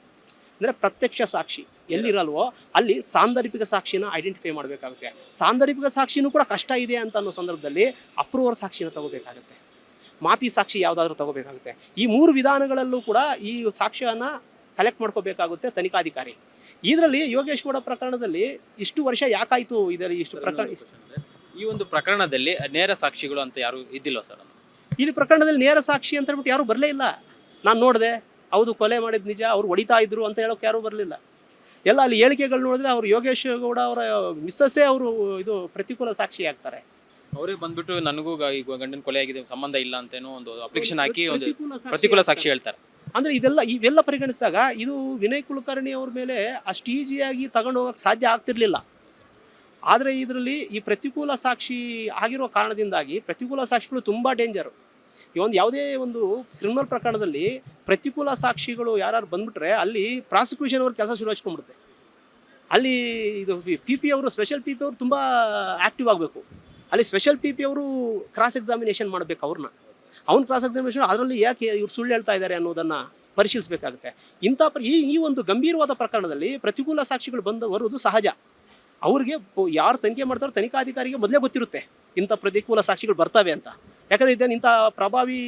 ಅಂದರೆ ಪ್ರತ್ಯಕ್ಷ ಸಾಕ್ಷಿ ಎಲ್ಲಿರಲ್ವೋ ಅಲ್ಲಿ ಸಾಂದರ್ಭಿಕ ಸಾಕ್ಷಿನ ಐಡೆಂಟಿಫೈ ಮಾಡಬೇಕಾಗುತ್ತೆ. ಸಾಂದರ್ಭಿಕ ಸಾಕ್ಷಿನೂ ಕೂಡ ಕಷ್ಟ ಇದೆ ಅಂತ ಅನ್ನೋ ಸಂದರ್ಭದಲ್ಲಿ ಅಪ್ರೂವರ್ ಸಾಕ್ಷಿನ ತಗೋಬೇಕಾಗುತ್ತೆ, ಮಾಪಿ ಸಾಕ್ಷಿ ಯಾವುದಾದ್ರೂ ತಗೋಬೇಕಾಗುತ್ತೆ. ಈ 3 ವಿಧಾನಗಳಲ್ಲೂ ಕೂಡ ಈ ಸಾಕ್ಷ್ಯವನ್ನು ಕಲೆಕ್ಟ್ ಮಾಡ್ಕೋಬೇಕಾಗುತ್ತೆ ತನಿಖಾಧಿಕಾರಿ. ಇದರಲ್ಲಿ ಯೋಗೇಶ್ ಗೌಡ ಪ್ರಕರಣದಲ್ಲಿ ಇಷ್ಟು ವರ್ಷ ಯಾಕಾಯಿತು, ಇದರಲ್ಲಿ ಇಷ್ಟು ಪ್ರಕರಣ, ಈ ಒಂದು ಪ್ರಕರಣದಲ್ಲಿ ನೇರ ಸಾಕ್ಷಿಗಳು ಅಂತ ಯಾರು ಇದ್ದಿಲ್ಲ ಸರ್? ಈ ಪ್ರಕರಣದಲ್ಲಿ ನೇರ ಸಾಕ್ಷಿ ಅಂತ ಹೇಳ್ಬಿಟ್ಟು ಯಾರೂ ಬರಲೇ ಇಲ್ಲ. ನಾನು ನೋಡಿದೆ, ಹೌದು ಕೊಲೆ ಮಾಡಿದ ನಿಜ, ಅವ್ರು ಹೊಡಿತಾ ಇದ್ರು ಅಂತ ಹೇಳೋಕೆ ಯಾರೂ ಬರಲಿಲ್ಲ. ಎಲ್ಲ ಅಲ್ಲಿ ಹೇಳಿಕೆಗಳು ನೋಡಿದ್ರೆ ಅವರು ಯೋಗೇಶ್ ಗೌಡ ಅವರ ಮಿಸ್ಸಸ್ಸೇ ಅವರು ಇದು ಪ್ರತಿಕೂಲ ಸಾಕ್ಷಿ ಆಗ್ತಾರೆ. ಅವರೇ ಬಂದ್ಬಿಟ್ಟು ನನಗೂ ಈಗ ಗಂಡನ ಕೊಲೆ ಆಗಿದೆ ಸಂಬಂಧ ಇಲ್ಲ ಅಂತೇನೋ ಒಂದು ಅಪ್ಲಿಕೇಶನ್ ಹಾಕಿ ಒಂದು ಪ್ರತಿಕೂಲ ಸಾಕ್ಷಿ ಹೇಳ್ತಾರೆ. ಅಂದರೆ ಇವೆಲ್ಲ ಪರಿಗಣಿಸಿದಾಗ ಇದು ವಿನಯ್ ಕುಲಕರ್ಣಿ ಅವ್ರ ಮೇಲೆ ಅಷ್ಟು ಈಸಿಯಾಗಿ ತಗೊಂಡು ಹೋಗೋಕ್ಕೆ ಸಾಧ್ಯ ಆಗ್ತಿರ್ಲಿಲ್ಲ. ಆದರೆ ಇದರಲ್ಲಿ ಈ ಪ್ರತಿಕೂಲ ಸಾಕ್ಷಿ ಆಗಿರೋ ಕಾರಣದಿಂದಾಗಿ ಪ್ರತಿಕೂಲ ಸಾಕ್ಷಿಗಳು ತುಂಬ ಡೇಂಜರು. ಈ ಒಂದು ಯಾವುದೇ ಒಂದು ಕ್ರಿಮಿನಲ್ ಪ್ರಕರಣದಲ್ಲಿ ಪ್ರತಿಕೂಲ ಸಾಕ್ಷಿಗಳು ಯಾರು ಬಂದ್ಬಿಟ್ರೆ ಅಲ್ಲಿ ಪ್ರಾಸಿಕ್ಯೂಷನ್ ಅವ್ರ ಕೆಲಸ ಶುರು ಹಚ್ಕೊಂಡ್ಬಿಡುತ್ತೆ. ಅಲ್ಲಿ ಇದು ಪಿ ಅವರು ಸ್ಪೆಷಲ್ ಪಿ ಅವರು ತುಂಬ ಆ್ಯಕ್ಟಿವ್ ಆಗಬೇಕು. ಅಲ್ಲಿ ಸ್ಪೆಷಲ್ ಪಿ ಅವರು ಕ್ರಾಸ್ ಎಕ್ಸಾಮಿನೇಷನ್ ಮಾಡಬೇಕು ಅವ್ರನ್ನ. ಅವ್ನು ಕ್ರಾಸ್ ಎಕ್ಸಾಮಿನೇಷನ್ ಅದರಲ್ಲಿ ಯಾಕೆ ಇವ್ರು ಸುಳ್ಳು ಹೇಳ್ತಾ ಇದ್ದಾರೆ ಅನ್ನೋದನ್ನು ಪರಿಶೀಲಿಸಬೇಕಾಗುತ್ತೆ. ಇಂಥ ಈ ಒಂದು ಗಂಭೀರವಾದ ಪ್ರಕರಣದಲ್ಲಿ ಪ್ರತಿಕೂಲ ಸಾಕ್ಷಿಗಳು ಬರೋದು ಸಹಜ. ಅವ್ರಿಗೆ ಯಾರು ತನಿಖೆ ಮಾಡ್ತಾರೋ ತನಿಖಾಧಿಕಾರಿಗೆ ಮೊದಲೇ ಗೊತ್ತಿರುತ್ತೆ ಇಂಥ ಪ್ರತಿಕೂಲ ಸಾಕ್ಷಿಗಳು ಬರ್ತವೆ ಅಂತ. ಯಾಕಂದರೆ ಇಂಥ ಪ್ರಭಾವಿ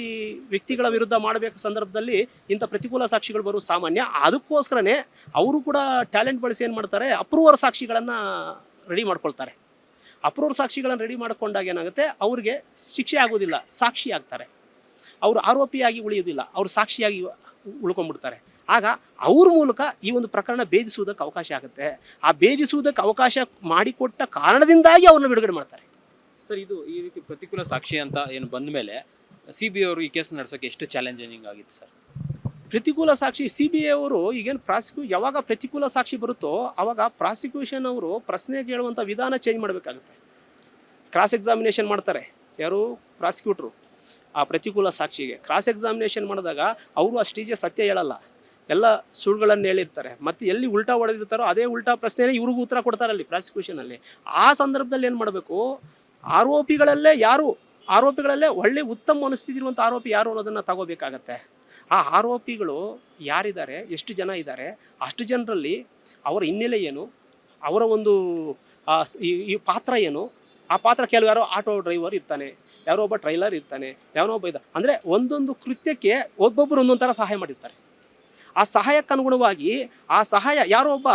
ವ್ಯಕ್ತಿಗಳ ವಿರುದ್ಧ ಮಾಡಬೇಕು ಸಂದರ್ಭದಲ್ಲಿ ಇಂಥ ಪ್ರತಿಕೂಲ ಸಾಕ್ಷಿಗಳು ಬರೋದು ಸಾಮಾನ್ಯ. ಅದಕ್ಕೋಸ್ಕರನೇ ಅವರು ಕೂಡ ಟ್ಯಾಲೆಂಟ್ ಬಳಸಿ ಏನು ಮಾಡ್ತಾರೆ, ಅಪ್ರೂವರ್ ಸಾಕ್ಷಿಗಳನ್ನು ರೆಡಿ ಮಾಡ್ಕೊಳ್ತಾರೆ. ಅಪ್ರೂವರ್ ಸಾಕ್ಷಿಗಳನ್ನು ರೆಡಿ ಮಾಡ್ಕೊಂಡಾಗ ಏನಾಗುತ್ತೆ, ಅವ್ರಿಗೆ ಶಿಕ್ಷೆ ಆಗೋದಿಲ್ಲ, ಸಾಕ್ಷಿ ಆಗ್ತಾರೆ. ಅವರು ಆರೋಪಿಯಾಗಿ ಉಳಿಯೋದಿಲ್ಲ, ಅವರು ಸಾಕ್ಷಿಯಾಗಿ ಉಳ್ಕೊಂಡ್ಬಿಡ್ತಾರೆ. ಆಗ ಅವ್ರ ಮೂಲಕ ಈ ಒಂದು ಪ್ರಕರಣ ಭೇದಿಸುವುದಕ್ಕೆ ಅವಕಾಶ ಆಗುತ್ತೆ. ಆ ಭೇದಿಸುವುದಕ್ಕೆ ಅವಕಾಶ ಮಾಡಿಕೊಟ್ಟ ಕಾರಣದಿಂದಾಗಿ ಅವ್ರನ್ನ ಬಿಡುಗಡೆ ಮಾಡ್ತಾರೆ. ಸರ್, ಇದು ಈ ರೀತಿ ಪ್ರತಿಕೂಲ ಸಾಕ್ಷಿ ಅಂತ ಏನು ಬಂದ ಮೇಲೆ CBI ಅವರು ಈ ಕೇಸ್ ನಡೆಸೋಕೆ ಎಷ್ಟು ಚಾಲೆಂಜಿಂಗ್ ಆಗಿತ್ತು ಸರ್? ಪ್ರತಿಕೂಲ ಸಾಕ್ಷಿ CBI ಅವರು ಈಗೇನು ಯಾವಾಗ ಪ್ರತಿಕೂಲ ಸಾಕ್ಷಿ ಬರುತ್ತೋ ಆವಾಗ ಪ್ರಾಸಿಕ್ಯೂಷನ್ ಅವರು ಪ್ರಶ್ನೆ ಕೇಳುವಂಥ ವಿಧಾನ ಚೇಂಜ್ ಮಾಡಬೇಕಾಗುತ್ತೆ. ಕ್ರಾಸ್ ಎಕ್ಸಾಮಿನೇಷನ್ ಮಾಡ್ತಾರೆ ಯಾರು, ಪ್ರಾಸಿಕ್ಯೂಟ್ರು. ಆ ಪ್ರತಿಕೂಲ ಸಾಕ್ಷಿಗೆ ಕ್ರಾಸ್ ಎಕ್ಸಾಮಿನೇಷನ್ ಮಾಡಿದಾಗ ಅವರು ಅಷ್ಟೀಜೆ ಸತ್ಯ ಹೇಳಲ್ಲ, ಎಲ್ಲ ಸುಳ್ಳುಗಳನ್ನು ಹೇಳಿರ್ತಾರೆ. ಮತ್ತು ಎಲ್ಲಿ ಉಲ್ಟಾ ಹೊಡೆದಿರ್ತಾರೋ ಅದೇ ಉಲ್ಟಾ ಪ್ರಶ್ನೆನೇ ಇವ್ರಿಗೂ ಉತ್ತರ ಕೊಡ್ತಾರಲ್ಲಿ ಪ್ರಾಸಿಕ್ಯೂಷನಲ್ಲಿ. ಆ ಸಂದರ್ಭದಲ್ಲಿ ಏನು ಮಾಡಬೇಕು, ಆರೋಪಿಗಳಲ್ಲೇ ಒಳ್ಳೆ ಉತ್ತಮ ಮನಸ್ಥಿತಿರುವಂಥ ಆರೋಪಿ ಯಾರು ಅನ್ನೋದನ್ನು ತಗೋಬೇಕಾಗತ್ತೆ. ಆ ಆರೋಪಿಗಳು ಯಾರಿದ್ದಾರೆ, ಎಷ್ಟು ಜನ ಇದ್ದಾರೆ, ಅಷ್ಟು ಜನರಲ್ಲಿ ಅವರ ಹಿನ್ನೆಲೆ ಏನು, ಅವರ ಒಂದು ಈ ಪಾತ್ರ ಏನು. ಆ ಪಾತ್ರ ಯಾರೋ ಆಟೋ ಡ್ರೈವರ್ ಇರ್ತಾನೆ, ಯಾರೋ ಒಬ್ಬ ಟ್ರೈಲರ್ ಇರ್ತಾನೆ, ಯಾರೋ ಒಬ್ಬ ಅಂದರೆ ಒಂದೊಂದು ಕೃತ್ಯಕ್ಕೆ ಒಬ್ಬೊಬ್ಬರು ಒಂದೊಂದು ಥರ ಸಹಾಯ ಮಾಡಿರ್ತಾರೆ. ಆ ಸಹಾಯಕ್ಕೆ ಅನುಗುಣವಾಗಿ ಆ ಸಹಾಯ ಯಾರೋ ಒಬ್ಬ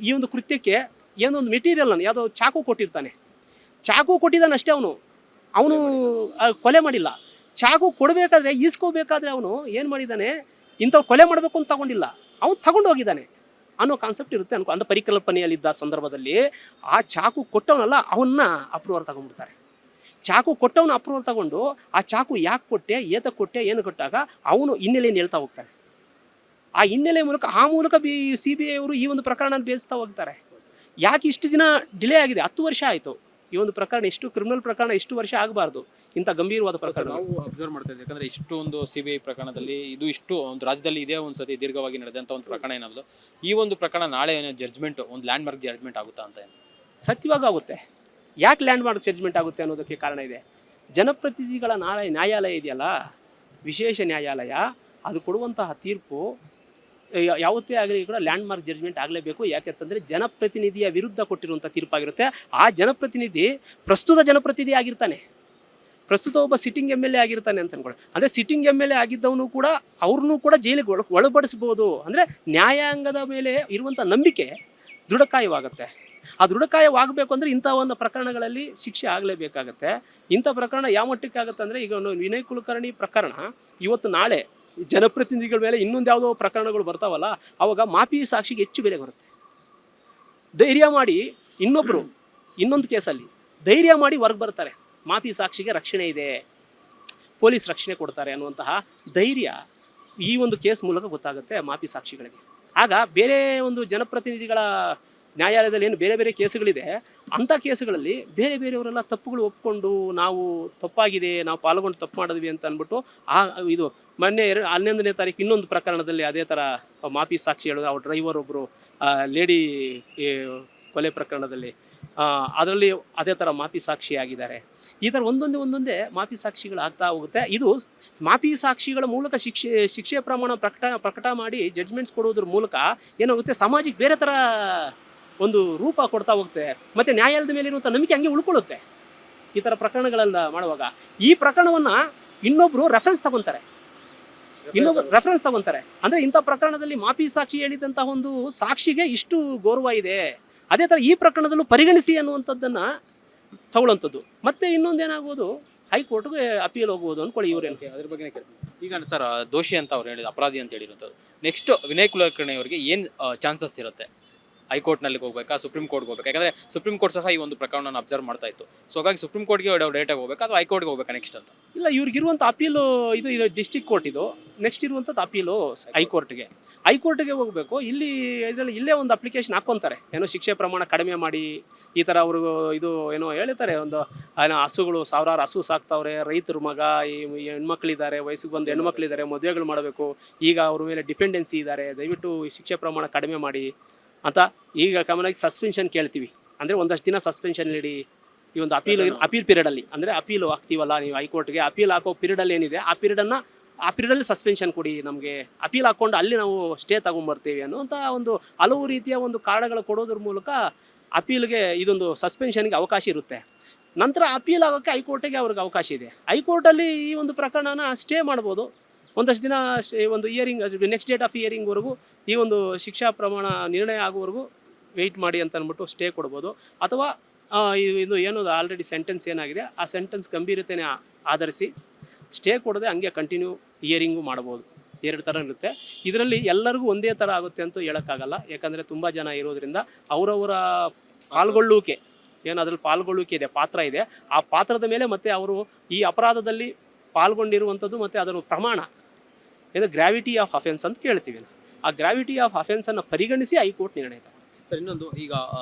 ಈ ಒಂದು ಕೃತ್ಯಕ್ಕೆ ಏನೊಂದು ಮೆಟೀರಿಯಲನ್ನು ಯಾವುದೋ ಚಾಕು ಕೊಟ್ಟಿರ್ತಾನೆ, ಚಾಕು ಕೊಟ್ಟಿದ್ದಾನೆ ಅಷ್ಟೇ, ಅವನು ಕೊಲೆ ಮಾಡಿಲ್ಲ. ಚಾಕು ಕೊಡಬೇಕಾದ್ರೆ ಈಸ್ಕೋಬೇಕಾದ್ರೆ ಅವನು ಏನು ಮಾಡಿದ್ದಾನೆ, ಇಂಥವ್ರು ಕೊಲೆ ಮಾಡಬೇಕು ಅಂತ ತಗೊಂಡಿಲ್ಲ, ಅವನು ತಗೊಂಡು ಹೋಗಿದ್ದಾನೆ ಅನ್ನೋ ಕಾನ್ಸೆಪ್ಟ್ ಇರುತ್ತೆ ಅಂದ ಪರಿಕಲ್ಪನೆಯಲ್ಲಿದ್ದ ಸಂದರ್ಭದಲ್ಲಿ ಆ ಚಾಕು ಕೊಟ್ಟವನಲ್ಲ ಅವನ್ನ ಅಪ್ರೂವರ್ ತಗೊಂಡ್ಬಿಡ್ತಾರೆ. ಚಾಕು ಕೊಟ್ಟವನು ಅಪ್ರೂವರ್ ತಗೊಂಡು ಆ ಚಾಕು ಯಾಕೆ ಕೊಟ್ಟೆ, ಏತಕ್ಕೆ ಕೊಟ್ಟೆ, ಏನು ಕೊಟ್ಟಾಗ ಅವನು ಹಿನ್ನೆಲೆಯನ್ನು ಹೇಳ್ತಾ ಹೋಗ್ತಾನೆ. ಆ ಹಿನ್ನೆಲೆ ಮೂಲಕ CBI ಅವರು ಈ ಒಂದು ಪ್ರಕರಣ ಬೇಯಿಸ್ತಾ ಹೋಗ್ತಾರೆ. ಯಾಕೆ ಇಷ್ಟು ದಿನ ಡಿಲೇ ಆಗಿದೆ, 10 ವರ್ಷ ಆಯಿತು ಈ ಒಂದು ಪ್ರಕರಣ, ಕ್ರಿಮಿನಲ್ ಪ್ರಕರಣ ಇಷ್ಟು ವರ್ಷ ಆಗಬಾರ್ದು ಇಂಥ ಗಂಭೀರವಾದ ಪ್ರಕರಣ. ನಾವು ಅಬ್ಸರ್ವ್ ಮಾಡ್ತಾ ಇದ್ದೀವಿ, ಯಾಕಂದರೆ ಇಷ್ಟೊಂದು CBI ಪ್ರಕರಣದಲ್ಲಿ ಇಷ್ಟು ಒಂದು ರಾಜ್ಯದಲ್ಲಿ ಇದೇ ಒಂದು ಸತಿ ದೀರ್ಘವಾಗಿ ನಡೆದಂಥ ಒಂದು ಪ್ರಕರಣ ಏನಾದ್ರು, ಈ ಒಂದು ಪ್ರಕರಣ ನಾಳೆ ಜಡ್ಜ್ಮೆಂಟ್ ಒಂದು ಲ್ಯಾಂಡ್ ಮಾರ್ಕ್ ಜಡ್ಜ್ಮೆಂಟ್ ಆಗುತ್ತಾ ಅಂತ? ಸತ್ಯವಾಗಿ ಆಗುತ್ತೆ. ಯಾಕೆ ಲ್ಯಾಂಡ್ ಮಾರ್ಕ್ ಜಡ್ಜ್ಮೆಂಟ್ ಆಗುತ್ತೆ ಅನ್ನೋದಕ್ಕೆ ಕಾರಣ ಇದೆ. ಜನಪ್ರತಿನಿಧಿಗಳ ನ್ಯಾಯಾಲಯ ಇದೆಯಲ್ಲ, ವಿಶೇಷ ನ್ಯಾಯಾಲಯ, ಅದು ಕೊಡುವಂತಹ ತೀರ್ಪು ಯಾವತ್ತೇ ಆಗಲಿ ಕೂಡ ಲ್ಯಾಂಡ್ ಮಾರ್ಕ್ ಜಡ್ಜ್ಮೆಂಟ್ ಆಗಲೇಬೇಕು. ಯಾಕೆಂತಂದರೆ ಜನಪ್ರತಿನಿಧಿಯ ವಿರುದ್ಧ ಕೊಟ್ಟಿರುವಂಥ ತೀರ್ಪಾಗಿರುತ್ತೆ. ಆ ಜನಪ್ರತಿನಿಧಿ ಪ್ರಸ್ತುತ ಜನಪ್ರತಿನಿಧಿ ಆಗಿರ್ತಾನೆ, ಪ್ರಸ್ತುತ ಒಬ್ಬ ಸಿಟ್ಟಿಂಗ್ MLA ಆಗಿರ್ತಾನೆ ಅಂತ ಅನ್ಕೊಳ್ಳಿ. ಅಂದರೆ ಸಿಟ್ಟಿಂಗ್ MLA ಆಗಿದ್ದವನು ಕೂಡ ಅವ್ರನ್ನೂ ಕೂಡ ಜೈಲಿಗೆ ಒಳಪಡಿಸ್ಬೋದು. ಅಂದರೆ ನ್ಯಾಯಾಂಗದ ಮೇಲೆ ಇರುವಂಥ ನಂಬಿಕೆ ದೃಢಕಾಯವಾಗುತ್ತೆ. ಆ ದೃಢಕಾಯವಾಗಬೇಕು ಅಂದರೆ ಇಂಥ ಒಂದು ಪ್ರಕರಣಗಳಲ್ಲಿ ಶಿಕ್ಷೆ ಆಗಲೇಬೇಕಾಗತ್ತೆ. ಇಂಥ ಪ್ರಕರಣ ಯಾವ ಮಟ್ಟಕ್ಕೆ ಆಗುತ್ತೆ ಅಂದರೆ, ಈಗ ವಿನಯ್ ಕುಲಕರ್ಣಿ ಪ್ರಕರಣ ಇವತ್ತು ನಾಳೆ ಜನಪ್ರತಿನಿಧಿಗಳ ಮೇಲೆ ಇನ್ನೊಂದು ಯಾವುದೋ ಪ್ರಕರಣಗಳು ಬರ್ತಾವಲ್ಲ, ಅವಾಗ ಮಾಪಿ ಸಾಕ್ಷಿಗೆ ಹೆಚ್ಚು ಬೆಲೆ ಬರುತ್ತೆ. ಧೈರ್ಯ ಮಾಡಿ ಇನ್ನೊಂದು ಕೇಸಲ್ಲಿ ಧೈರ್ಯ ಮಾಡಿ ಹೊರಗೆ ಬರ್ತಾರೆ, ಮಾಪಿ ಸಾಕ್ಷಿಗೆ ರಕ್ಷಣೆ ಇದೆ, ಪೊಲೀಸ್ ರಕ್ಷಣೆ ಕೊಡ್ತಾರೆ ಅನ್ನುವಂತಹ ಧೈರ್ಯ ಈ ಒಂದು ಕೇಸ್ ಮೂಲಕ ಗೊತ್ತಾಗುತ್ತೆ ಮಾಪಿ ಸಾಕ್ಷಿಗಳಿಗೆ. ಆಗ ಬೇರೆ ಒಂದು ಜನಪ್ರತಿನಿಧಿಗಳ ನ್ಯಾಯಾಲಯದಲ್ಲಿ ಏನು ಬೇರೆ ಬೇರೆ ಕೇಸುಗಳಿದೆ, ಅಂಥ ಕೇಸುಗಳಲ್ಲಿ ಬೇರೆಯವರೆಲ್ಲ ತಪ್ಪುಗಳು ಒಪ್ಕೊಂಡು ನಾವು ತಪ್ಪಾಗಿದೆ, ನಾವು ಪಾಲ್ಗೊಂಡು ತಪ್ಪು ಮಾಡಿದ್ವಿ ಅಂತ ಅಂದ್ಬಿಟ್ಟು ಇದು ಮೊನ್ನೆ 11ನೇ ತಾರೀಕು ಇನ್ನೊಂದು ಪ್ರಕರಣದಲ್ಲಿ ಅದೇ ಥರ ಮಾಪಿ ಸಾಕ್ಷಿ ಹೇಳೋದು, ಅವ್ರ ಡ್ರೈವರ್ ಒಬ್ಬರು ಲೇಡಿ ಕೊಲೆ ಪ್ರಕರಣದಲ್ಲಿ ಅದರಲ್ಲಿ ಅದೇ ಥರ ಮಾಪಿ ಸಾಕ್ಷಿಯಾಗಿದ್ದಾರೆ. ಈ ಥರ ಒಂದೊಂದೇ ಮಾಪಿ ಸಾಕ್ಷಿಗಳಾಗ್ತಾ ಹೋಗುತ್ತೆ. ಇದು ಮಾಪಿ ಸಾಕ್ಷಿಗಳ ಮೂಲಕ ಶಿಕ್ಷೆ ಪ್ರಮಾಣ ಪ್ರಕಟ ಮಾಡಿ ಜಡ್ಜ್ಮೆಂಟ್ಸ್ ಕೊಡೋದ್ರ ಮೂಲಕ ಏನಾಗುತ್ತೆ, ಸಮಾಜಕ್ಕೆ ಬೇರೆ ಥರ ಒಂದು ರೂಪ ಕೊಡ್ತಾ ಹೋಗುತ್ತೆ. ಮತ್ತು ನ್ಯಾಯಾಲಯದ ಮೇಲೆ ಇರುವಂಥ ನಂಬಿಕೆ ಹಂಗೆ ಉಳ್ಕೊಳ್ಳುತ್ತೆ ಈ ಥರ ಪ್ರಕರಣಗಳನ್ನು ಮಾಡುವಾಗ. ಈ ಪ್ರಕರಣವನ್ನು ಇನ್ನೊಬ್ಬರು ರೆಫರೆನ್ಸ್ ತಗೊತಾರೆ. ಅಂದರೆ ಇಂಥ ಪ್ರಕರಣದಲ್ಲಿ ಮಾಪಿ ಸಾಕ್ಷಿ ಹೇಳಿದಂಥ ಒಂದು ಸಾಕ್ಷಿಗೆ ಇಷ್ಟು ಗೌರವ ಇದೆ, ಅದೇ ಥರ ಈ ಪ್ರಕರಣದಲ್ಲೂ ಪರಿಗಣಿಸಿ ಅನ್ನುವಂಥದ್ದನ್ನು ತಗೊಳ್ಳೋಂಥದ್ದು. ಮತ್ತೆ ಇನ್ನೊಂದೇನಾಗ್ಬೋದು, ಹೈಕೋರ್ಟ್ಗೆ ಅಪೀಲ್ ಹೋಗ್ಬೋದು ಅಂದ್ಕೊಳ್ಳಿ ಇವ್ರೇನು. ಅದ್ರ ಬಗ್ಗೆ ಈಗ ಸರ್ ದೋಷಿ ಅಂತ ಅವ್ರು ಹೇಳಿದ, ಅಪರಾಧಿ ಅಂತ ಹೇಳಿರುವಂಥದ್ದು, ನೆಕ್ಸ್ಟ್ ವಿನಯ್ ಕುಲಕರ್ಣಿ ಅವರಿಗೆ ಏನು ಚಾನ್ಸಸ್ ಇರುತ್ತೆ? ಹೈಕೋರ್ಟ್ನಲ್ಲಿ ಹೋಗ್ಬೇಕಾ, ಸುಪ್ರೀಂ ಕೋರ್ಟ್ಗೆ ಹೋಗ್ಬೇಕಾ? ಯಾಕಂದರೆ ಸುಪ್ರೀಂ ಕೋರ್ಟ್ ಸಹ ಈ ಒಂದು ಪ್ರಕರಣವನ್ನು ಅಬ್ಸರ್ವ್ ಮಾಡ್ತಾ ಇತ್ತು. ಸೊ ಹಾಗಾಗಿ ಸುಪ್ರೀಂ ಕೋರ್ಟ್ಗೆ ಡೈರೆಕ್ಟಾಗಿ ಹೋಗ್ಬೇಕಾ ಅಥವಾ ಹೈಕೋರ್ಟ್ಗೆ ಹೋಗ್ಬೇಕಾ ನೆಕ್ಸ್ಟ್ ಅಂತ? ಇಲ್ಲ, ಇವ್ರಿಗಿರುವಂಥ ಅಪೀಲು ಇದು ಡಿಸ್ಟಿಕ್ ಕೋರ್ಟ್, ಇದು ನೆಕ್ಸ್ಟ್ ಇರುವಂಥದ್ದು ಅಪೀಲು ಹೈಕೋರ್ಟ್ಗೆ ಹೋಗಬೇಕು. ಇಲ್ಲೇ ಒಂದು ಅಪ್ಲಿಕೇಶನ್ ಹಾಕ್ಕೊಂತಾರೆ, ಏನೋ ಶಿಕ್ಷೆ ಪ್ರಮಾಣ ಕಡಿಮೆ ಮಾಡಿ, ಈ ಥರ ಅವರು ಇದು ಏನೋ ಹೇಳ್ತಾರೆ, ಒಂದು ಹಸುಗಳು ಸಾವಿರಾರು ಹಸು ಸಾಕ್ತಾವ್ರೆ, ರೈತರ ಮಗ, ಈ ಹೆಣ್ಮಕ್ಳಿದ್ದಾರೆ, ವಯಸ್ಸಿಗೆ ಬಂದು ಹೆಣ್ಮಕ್ಳಿದ್ದಾರೆ, ಮದುವೆಗಳು ಮಾಡಬೇಕು, ಈಗ ಅವ್ರ ಮೇಲೆ ಡಿಪೆಂಡೆನ್ಸಿ ಇದ್ದಾರೆ, ದಯವಿಟ್ಟು ಶಿಕ್ಷೆ ಪ್ರಮಾಣ ಕಡಿಮೆ ಮಾಡಿ ಅಂತ ಈಗ ಕಾಮನಾಗಿ ಸಸ್ಪೆನ್ಷನ್ ಕೇಳ್ತೀವಿ. ಅಂದರೆ ಒಂದಷ್ಟು ದಿನ ಸಸ್ಪೆನ್ಷನ್ ನೀಡಿ ಈ ಒಂದು ಅಪೀಲ್ ಪೀರಿಯಡಲ್ಲಿ, ಅಂದರೆ ಅಪೀಲು ಹಾಕ್ತೀವಲ್ಲ ನೀವು ಹೈಕೋರ್ಟ್ಗೆ, ಅಪೀಲ್ ಹಾಕೋ ಪೀರಿಯಡಲ್ಲಿ ಏನಿದೆ ಆ ಪೀರಿಯಡಲ್ಲಿ ಸಸ್ಪೆನ್ಷನ್ ಕೊಡಿ, ನಮಗೆ ಅಪೀಲ್ ಹಾಕ್ಕೊಂಡು ಅಲ್ಲಿ ನಾವು ಸ್ಟೇ ತಗೊಂಡ್ಬರ್ತೀವಿ ಅನ್ನುವಂಥ ಒಂದು ಹಲವು ರೀತಿಯ ಒಂದು ಕಾರಣಗಳು ಕೊಡೋದ್ರ ಮೂಲಕ ಅಪೀಲ್ಗೆ ಇದೊಂದು ಸಸ್ಪೆನ್ಷನ್ಗೆ ಅವಕಾಶ ಇರುತ್ತೆ. ನಂತರ ಅಪೀಲ್ ಆಗೋಕ್ಕೆ ಹೈಕೋರ್ಟಿಗೆ ಅವ್ರಿಗೆ ಅವಕಾಶ ಇದೆ. ಹೈಕೋರ್ಟಲ್ಲಿ ಈ ಒಂದು ಪ್ರಕರಣನ ಸ್ಟೇ ಮಾಡ್ಬೋದು ಒಂದಷ್ಟು ದಿನ, ಒಂದು ಹಿಯರಿಂಗ್, ನೆಕ್ಸ್ಟ್ ಡೇಟ್ ಆಫ್ ಹಿಯರಿಂಗ್ವರೆಗೂ ಈ ಒಂದು ಶಿಕ್ಷಾ ಪ್ರಮಾಣ ನಿರ್ಣಯ ಆಗುವವರೆಗೂ ವೆಯ್ಟ್ ಮಾಡಿ ಅಂತ ಅಂದ್ಬಿಟ್ಟು ಸ್ಟೇ ಕೊಡ್ಬೋದು. ಅಥವಾ ಇದು ಏನು ಆಲ್ರೆಡಿ ಸೆಂಟೆನ್ಸ್ ಏನಾಗಿದೆ ಆ ಸೆಂಟೆನ್ಸ್ ಗಂಭೀರತೆನೇ ಆಧರಿಸಿ ಸ್ಟೇ ಕೊಡದೆ ಹಂಗೆ ಕಂಟಿನ್ಯೂ ಹಿಯರಿಂಗು ಮಾಡ್ಬೋದು. 2 ಥರ ಇರುತ್ತೆ. ಇದರಲ್ಲಿ ಎಲ್ಲರಿಗೂ ಒಂದೇ ಥರ ಆಗುತ್ತೆ ಅಂತ ಹೇಳೋಕ್ಕಾಗಲ್ಲ. ಯಾಕಂದರೆ ತುಂಬ ಜನ ಇರೋದ್ರಿಂದ ಅವರವರ ಪಾಲ್ಗೊಳ್ಳುವಿಕೆ ಅದ್ರಲ್ಲಿ ಪಾಲ್ಗೊಳ್ಳುವಿಕೆ ಇದೆ, ಪಾತ್ರ ಇದೆ. ಆ ಪಾತ್ರದ ಮೇಲೆ ಮತ್ತು ಅವರು ಈ ಅಪರಾಧದಲ್ಲಿ ಪಾಲ್ಗೊಂಡಿರುವಂಥದ್ದು ಮತ್ತು ಅದರ ಪ್ರಮಾಣ ಇದು ಗ್ರಾವಿಟಿ ಆಫ್ ಅಫೆನ್ಸ್ ಅಂತ ಕೇಳ್ತೀವಿ. ಆ ಗ್ರಾವಿಟಿ ಆಫ್ ಅಫೆನ್ಸನ್ನು ಪರಿಗಣಿಸಿ ಹೈಕೋರ್ಟ್ ನಿರ್ಣಯ ತಗೊಂಡು. ಸರ್, ಇನ್ನೊಂದು, ಈಗ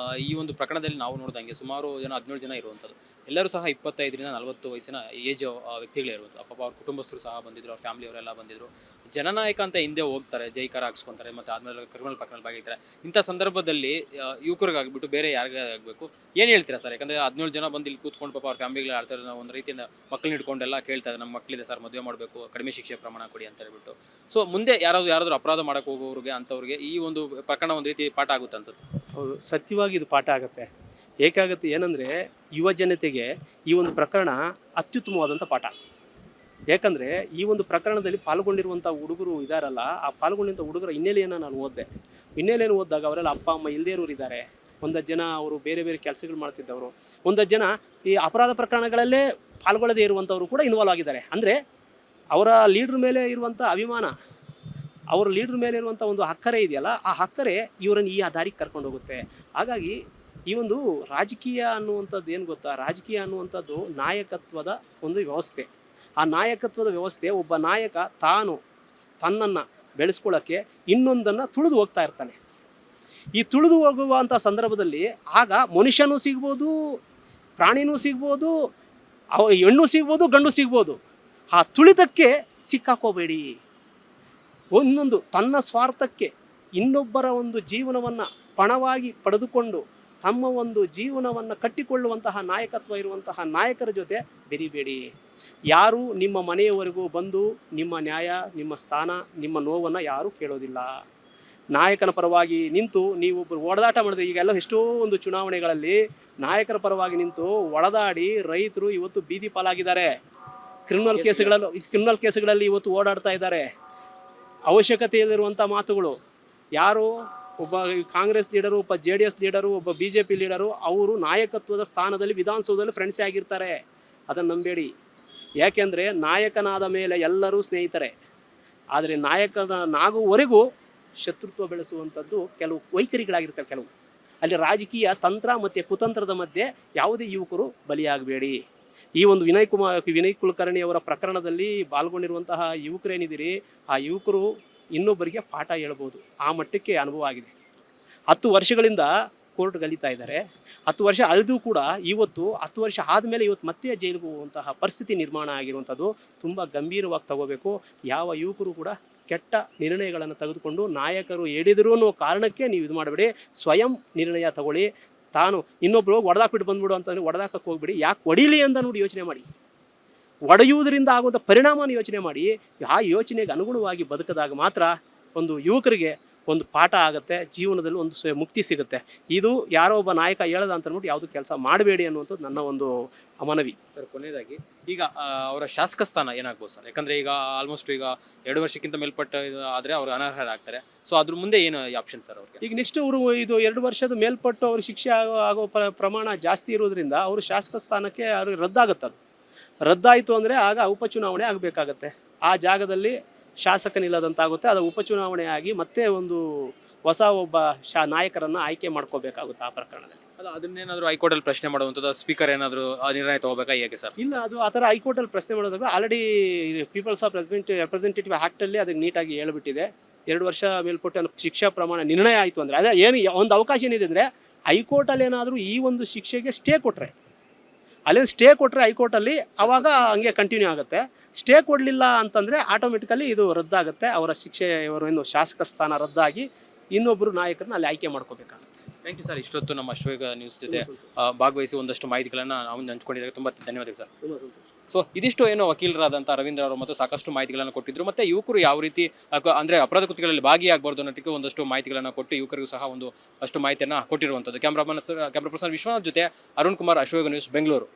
ಈ ಒಂದು ಪ್ರಕರಣದಲ್ಲಿ ನಾವು ನೋಡಿದಂಗೆ ಸುಮಾರು 17 ಜನ ಇರುವಂಥದ್ದು, ಎಲ್ಲರೂ ಸಹ 25ರಿಂದ 40 ವಯಸ್ಸಿನ ಏಜ್ ವ್ಯಕ್ತಿಗಳೇ ಇರುವಂಥದ್ದು. ಪಾಪ ಅವ್ರ ಕುಟುಂಬಸ್ಥರು ಸಹ ಬಂದಿದ್ರು, ಅವ್ರ ಫ್ಯಾಮಿಲಿಯವರೆಲ್ಲ ಬಂದಿದ್ರು. ಜನನಾಯಕ ಅಂತ ಹಿಂದೆ ಹೋಗ್ತಾರೆ, ಜೈಕಾರ ಹಾಕ್ಸ್ಕೊತಾರೆ, ಮತ್ತು ಆದಮೇಲೆ ಕ್ರಿಮಿನಲ್ ಪ್ರಕರಣ ಭಾಗಿರ್ತಾರೆ. ಇಂಥ ಸಂದರ್ಭದಲ್ಲಿ ಯುವಕರಿಗಾಗ್ಬಿಟ್ಟು ಬೇರೆ ಯಾರಿಗೆ ಆಗಬೇಕು, ಏನು ಹೇಳ್ತೀರಾ ಸರ್? ಯಾಕಂದರೆ 17 ಜನ ಬಂದು ಇಲ್ಲಿ ಕೂತ್ಕೊಂಡು ಪಾಪ ಅವ್ರ ಫ್ಯಾಮಿಲಿಗಳು ಆಡ್ತಾರೆ, ನಾವು ಒಂದು ರೀತಿಯಿಂದ ಮಕ್ಕಳನ್ನ ಹಿಡ್ಕೊಂಡೆಲ್ಲ ಕೇಳ್ತಾರೆ, ನಮ್ಮ ಮಕ್ಕಳಿದೆ ಸರ್, ಮದುವೆ ಮಾಡಬೇಕು, ಕಡಿಮೆ ಶಿಕ್ಷೆ ಪ್ರಮಾಣ ಕೊಡಿ ಅಂತ ಹೇಳ್ಬಿಟ್ಟು. ಸೊ ಮುಂದೆ ಯಾರಾದರೂ ಅಪರಾಧ ಮಾಡೋಕ್ಕೆ ಹೋಗೋರಿಗೆ ಅಂಥವ್ರಿಗೆ ಈ ಒಂದು ಪ್ರಕರಣ ಒಂದು ರೀತಿ ಪಾಠ ಆಗುತ್ತೆ ಅನ್ಸುತ್ತೆ. ಹೌದು, ಸತ್ಯವಾಗಿ ಇದು ಪಾಠ ಆಗುತ್ತೆ. ಏಕಾಗುತ್ತೆ ಏನಂದರೆ ಯುವ ಜನತೆಗೆ ಈ ಒಂದು ಪ್ರಕರಣ ಅತ್ಯುತ್ತಮವಾದಂಥ ಪಾಠ. ಯಾಕಂದರೆ ಈ ಒಂದು ಪ್ರಕರಣದಲ್ಲಿ ಪಾಲ್ಗೊಂಡಿರುವಂಥ ಹುಡುಗರು ಇದ್ದಾರಲ್ಲ, ಆ ಪಾಲ್ಗೊಂಡಿರುವಂಥ ಹುಡುಗರ ಹಿನ್ನೆಲೆಯನ್ನು ನಾನು ಹಿನ್ನೆಲೆಯನ್ನು ಓದಿದಾಗ ಅವರೆಲ್ಲ ಅಪ್ಪ ಅಮ್ಮ ಇಲ್ಲದೇ ಇರೋರು ಇದ್ದಾರೆ. ಒಂದಷ್ಟು ಜನ ಅವರು ಬೇರೆ ಬೇರೆ ಕೆಲಸಗಳು ಮಾಡ್ತಿದ್ದವರು, ಒಂದಷ್ಟು ಜನ ಈ ಅಪರಾಧ ಪ್ರಕರಣಗಳಲ್ಲೇ ಪಾಲ್ಗೊಳ್ಳದೇ ಇರುವಂಥವರು ಕೂಡ ಇನ್ವಾಲ್ವ್ ಆಗಿದ್ದಾರೆ. ಅಂದರೆ ಅವರ ಲೀಡ್ರ್ ಮೇಲೆ ಇರುವಂಥ ಅಭಿಮಾನ, ಅವರ ಲೀಡ್ರ್ ಮೇಲೆ ಇರುವಂಥ ಒಂದು ಅಕ್ಕರೆ ಇದೆಯಲ್ಲ, ಆ ಅಕ್ಕರೆ ಇವರನ್ನು ಈ ದಾರಿಗೆ ಕರ್ಕೊಂಡು ಹೋಗುತ್ತೆ. ಹಾಗಾಗಿ ಈ ಒಂದು ರಾಜಕೀಯ ಅನ್ನುವಂಥದ್ದು ಏನು ಗೊತ್ತಾ, ರಾಜಕೀಯ ಅನ್ನುವಂಥದ್ದು ನಾಯಕತ್ವದ ಒಂದು ವ್ಯವಸ್ಥೆ. ಆ ನಾಯಕತ್ವದ ವ್ಯವಸ್ಥೆ, ಒಬ್ಬ ನಾಯಕ ತನ್ನನ್ನು ಬೆಳೆಸ್ಕೊಳ್ಳೋಕ್ಕೆ ಇನ್ನೊಂದನ್ನು ತುಳಿದು ಹೋಗ್ತಾ ಇರ್ತಾನೆ. ಈ ತುಳಿದು ಹೋಗುವಂಥ ಸಂದರ್ಭದಲ್ಲಿ ಆಗ ಮನುಷ್ಯನೂ ಸಿಗ್ಬೋದು, ಪ್ರಾಣಿನೂ ಸಿಗ್ಬೋದು, ಹೆಣ್ಣು ಸಿಗ್ಬೋದು, ಗಂಡು ಸಿಗ್ಬೋದು. ಆ ತುಳಿತಕ್ಕೆ ಸಿಕ್ಕಾಕೋಬೇಡಿ. ತನ್ನ ಸ್ವಾರ್ಥಕ್ಕೆ ಇನ್ನೊಬ್ಬರ ಒಂದು ಜೀವನವನ್ನು ಪಣವಾಗಿ ಪಡೆದುಕೊಂಡು ತಮ್ಮ ಒಂದು ಜೀವನವನ್ನು ಕಟ್ಟಿಕೊಳ್ಳುವಂತಹ ನಾಯಕತ್ವ ಇರುವಂತಹ ನಾಯಕರ ಜೊತೆ ಬೆರಿಬೇಡಿ. ಯಾರು ನಿಮ್ಮ ಮನೆಯವರೆಗೂ ಬಂದು ನಿಮ್ಮ ನ್ಯಾಯ, ನಿಮ್ಮ ಸ್ಥಾನ, ನಿಮ್ಮ ನೋವನ್ನು ಯಾರೂ ಕೇಳೋದಿಲ್ಲ. ನಾಯಕನ ಪರವಾಗಿ ನಿಂತು ನೀವೊಬ್ಬರು ಒಡೆದಾಟ ಮಾಡಿದ್ರೆ, ಈಗೆಲ್ಲ ಎಷ್ಟೋ ಒಂದು ಚುನಾವಣೆಗಳಲ್ಲಿ ನಾಯಕರ ಪರವಾಗಿ ನಿಂತು ಒಡೆದಾಡಿ ರೈತರು ಇವತ್ತು ಬೀದಿ ಪಾಲಾಗಿದ್ದಾರೆ. ಕ್ರಿಮಿನಲ್ ಕೇಸುಗಳಲ್ಲಿ ಇವತ್ತು ಓಡಾಡ್ತಾ ಇದ್ದಾರೆ. ಅವಶ್ಯಕತೆಯಲ್ಲಿರುವಂಥ ಮಾತುಗಳು ಯಾರು ಒಬ್ಬ ಕಾಂಗ್ರೆಸ್ ಲೀಡರು, ಒಬ್ಬ JDS ಲೀಡರು, ಒಬ್ಬ BJP ಲೀಡರು, ಅವರು ನಾಯಕತ್ವದ ಸ್ಥಾನದಲ್ಲಿ ವಿಧಾನಸೌಧದಲ್ಲಿ ಫ್ರೆಂಡ್ಸೇ ಆಗಿರ್ತಾರೆ. ಅದನ್ನು ನಂಬೇಡಿ. ಯಾಕೆಂದರೆ ನಾಯಕನಾದ ಮೇಲೆ ಎಲ್ಲರೂ ಸ್ನೇಹಿತರೆ. ಆದರೆ ನಾಯಕನಾಗುವವರೆಗೂ ಶತ್ರುತ್ವ ಬೆಳೆಸುವಂಥದ್ದು ಕೆಲವು ವೈಖರಿಗಳಾಗಿರ್ತವೆ. ಕೆಲವು ಅಲ್ಲಿ ರಾಜಕೀಯ ತಂತ್ರ ಮತ್ತು ಕುತಂತ್ರದ ಮಧ್ಯೆ ಯಾವುದೇ ಯುವಕರು ಬಲಿಯಾಗಬೇಡಿ. ಈ ಒಂದು ವಿನಯ್ ಕುಲಕರ್ಣಿ ಅವರ ಪ್ರಕರಣದಲ್ಲಿ ಪಾಲ್ಗೊಂಡಿರುವಂತಹ ಯುವಕರೇನಿದ್ದೀರಿ, ಆ ಯುವಕರು ಇನ್ನೊಬ್ಬರಿಗೆ ಪಾಠ ಹೇಳ್ಬೋದು. ಆ ಮಟ್ಟಕ್ಕೆ ಅನುಭವ ಆಗಿದೆ. 10 ವರ್ಷಗಳಿಂದ ಕೋರ್ಟ್ ಗಲಿತಾ ಇದ್ದಾರೆ. 10 ವರ್ಷ ಅಳೆದು ಕೂಡ ಇವತ್ತು 10 ವರ್ಷ ಆದಮೇಲೆ ಇವತ್ತು ಮತ್ತೆ ಜೈಲಿಗೆ ಹೋಗುವಂತಹ ಪರಿಸ್ಥಿತಿ ನಿರ್ಮಾಣ ಆಗಿರುವಂಥದ್ದು ತುಂಬ ಗಂಭೀರವಾಗಿ ತಗೋಬೇಕು. ಯಾವ ಯುವಕರು ಕೂಡ ಕೆಟ್ಟ ನಿರ್ಣಯಗಳನ್ನು ತೆಗೆದುಕೊಂಡು ನಾಯಕರು ಹೇಳಿದ್ರು ಅನ್ನೋ ಕಾರಣಕ್ಕೆ ನೀವು ಇದು ಮಾಡಬೇಡಿ. ಸ್ವಯಂ ನಿರ್ಣಯ ತಗೊಳ್ಳಿ. ತಾನು ಇನ್ನೊಬ್ಬರು ಹೊಡೆದಾಕ್ಬಿಟ್ಟು ಬಂದ್ಬಿಡು ಅಂತಂದರೆ ಹೊಡೆದಾಕಕ್ಕೆ ಹೋಗ್ಬಿಡಿ. ಯಾಕೆ ಹೊಡೀಲಿ ಅಂತ ನೋಡಿ ಯೋಚನೆ ಮಾಡಿ. ಒಡೆಯುವುದರಿಂದ ಆಗುವಂಥ ಪರಿಣಾಮನ ಯೋಚನೆ ಮಾಡಿ. ಆ ಯೋಚನೆಗೆ ಅನುಗುಣವಾಗಿ ಬದುಕಿದಾಗ ಮಾತ್ರ ಒಂದು ಯುವಕರಿಗೆ ಒಂದು ಪಾಠ ಆಗುತ್ತೆ, ಜೀವನದಲ್ಲಿ ಒಂದು ಮುಕ್ತಿ ಸಿಗುತ್ತೆ. ಇದು ಯಾರೋ ಒಬ್ಬ ನಾಯಕ ಹೇಳದ ಅಂತ ಅಂದ್ಬಿಟ್ಟು ಯಾವುದು ಕೆಲಸ ಮಾಡಬೇಡಿ ಅನ್ನುವಂಥದ್ದು ನನ್ನ ಒಂದು ಮನವಿ. ಸರ್, ಕೊನೆಯದಾಗಿ ಈಗ ಅವರ ಶಾಸಕ ಸ್ಥಾನ ಏನಾಗ್ಬೋದು ಸರ್? ಯಾಕಂದರೆ ಈಗ ಆಲ್ಮೋಸ್ಟ್ ಈಗ 2 ವರ್ಷಕ್ಕಿಂತ ಮೇಲ್ಪಟ್ಟ ಆದರೆ ಅವರು ಅನರ್ಹರಾಗ್ತಾರೆ. ಸೊ ಅದ್ರ ಮುಂದೆ ಏನು ಆಪ್ಷನ್ ಸರ್ ಅವ್ರಿಗೆ? ಈಗ ನೆಕ್ಸ್ಟ್ ಅವರು ಇದು 2 ವರ್ಷದ ಮೇಲ್ಪಟ್ಟು ಅವ್ರಿಗೆ ಶಿಕ್ಷೆ ಆಗೋ ಪ್ರಮಾಣ ಜಾಸ್ತಿ ಇರೋದ್ರಿಂದ ಅವರು ಶಾಸಕ ಸ್ಥಾನಕ್ಕೆ ಅವ್ರಿಗೆ ರದ್ದಾಗುತ್ತೆ. ಅದು ರದ್ದಾಯಿತು ಅಂದರೆ ಆಗ ಉಪಚುನಾವಣೆ ಆಗಬೇಕಾಗತ್ತೆ. ಆ ಜಾಗದಲ್ಲಿ ಶಾಸಕನಿಲ್ಲದಂತಾಗುತ್ತೆ. ಅದು ಉಪಚುನಾವಣೆ ಆಗಿ ಮತ್ತೆ ಒಂದು ಹೊಸ ಒಬ್ಬ ನಾಯಕರನ್ನು ಆಯ್ಕೆ ಮಾಡ್ಕೋಬೇಕಾಗುತ್ತೆ ಆ ಪ್ರಕರಣದಲ್ಲಿ. ಅಲ್ಲ, ಅದನ್ನೇನಾದರೂ ಹೈಕೋರ್ಟಲ್ಲಿ ಪ್ರಶ್ನೆ ಮಾಡುವಂಥದ್ದು, ಸ್ಪೀಕರ್ ಏನಾದರೂ ನಿರ್ಣಯ ತಗೋಬೇಕಾ, ಹೇಗೆ ಸರ್? ಇಲ್ಲ, ಅದು ಆ ಥರ ಹೈಕೋರ್ಟಲ್ಲಿ ಪ್ರಶ್ನೆ ಮಾಡೋದಾಗ ಆಲ್ರೆಡಿ ಪೀಪಲ್ಸ್ ಆಫ್ ರೆಪ್ರೆಸೆಂಟೇಟಿವ್ ಆ್ಯಕ್ಟಲ್ಲಿ ಅದಕ್ಕೆ ನೀಟಾಗಿ ಹೇಳ್ಬಿಟ್ಟಿದೆ. 2 ವರ್ಷ ಮೇಲ್ಪಟ್ಟು ಶಿಕ್ಷಾ ಪ್ರಮಾಣ ನಿರ್ಣಯ ಆಯಿತು ಅಂದರೆ ಅದೇ ಏನು ಒಂದು ಅವಕಾಶ ಏನಿದೆ ಅಂದರೆ ಹೈಕೋರ್ಟಲ್ಲಿ ಏನಾದರೂ ಈ ಒಂದು ಶಿಕ್ಷೆಗೆ ಸ್ಟೇ ಕೊಟ್ಟರೆ, ಅಲ್ಲೇನು ಸ್ಟೇ ಕೊಟ್ಟರೆ ಹೈಕೋರ್ಟಲ್ಲಿ ಆವಾಗ ಹಂಗೆ ಕಂಟಿನ್ಯೂ ಆಗುತ್ತೆ. ಸ್ಟೇ ಕೊಡಲಿಲ್ಲ ಅಂತಂದರೆ ಆಟೋಮೆಟಿಕಲಿ ಇದು ರದ್ದಾಗುತ್ತೆ. ಅವರ ಶಿಕ್ಷೆ, ಏನು ಶಾಸಕ ಸ್ಥಾನ ರದ್ದಾಗಿ ಇನ್ನೊಬ್ಬರು ನಾಯಕರನ್ನ ಅಲ್ಲಿ ಆಯ್ಕೆ ಮಾಡ್ಕೋಬೇಕಾಗುತ್ತೆ. Thank you sir. ಇಷ್ಟೊತ್ತು ನಮ್ಮ ಅಶ್ವೇಗ ನ್ಯೂಸ್ ಜೊತೆ ಭಾಗವಹಿಸಿ ಒಂದಷ್ಟು ಮಾಹಿತಿಗಳನ್ನು ನಾವು ಹಂಚ್ಕೊಂಡಿದ್ದಾರೆ. ತುಂಬ ಧನ್ಯವಾದಗಳು ಸರ್. ತುಂಬ ಸಂತೋಷ. ಸೊ ಇದಿಷ್ಟು ಏನೋ ವಕೀಲರಾದಂಥ ರವೀಂದ್ರ ಅವರು ಮತ್ತು ಸಾಕಷ್ಟು ಮಾಹಿತಿಗಳನ್ನು ಕೊಟ್ಟಿದ್ದರು. ಮತ್ತು ಯುವಕರು ಯಾವ ರೀತಿ ಅಂದರೆ ಅಪರಾಧ ಕೃತ್ಯಗಳಲ್ಲಿ ಭಾಗಿಯಾಗಬಾರ್ದು ಅನ್ನೋದಕ್ಕೆ ಒಂದಷ್ಟು ಮಾಹಿತಿಗಳನ್ನು ಕೊಟ್ಟು ಯುವಕರಿಗೂ ಸಹ ಅಷ್ಟು ಮಾಹಿತಿಯನ್ನು ಕೊಟ್ಟಿರುವಂಥದ್ದು. ಕ್ಯಾಮ್ರಾ ಪರ್ಸನ್ ವಿಶ್ವನಾಥ್ ಜೊತೆ ಅರುಣ್ ಕುಮಾರ್, ಅಶ್ವೇಗ ನ್ಯೂಸ್, ಬೆಂಗಳೂರು.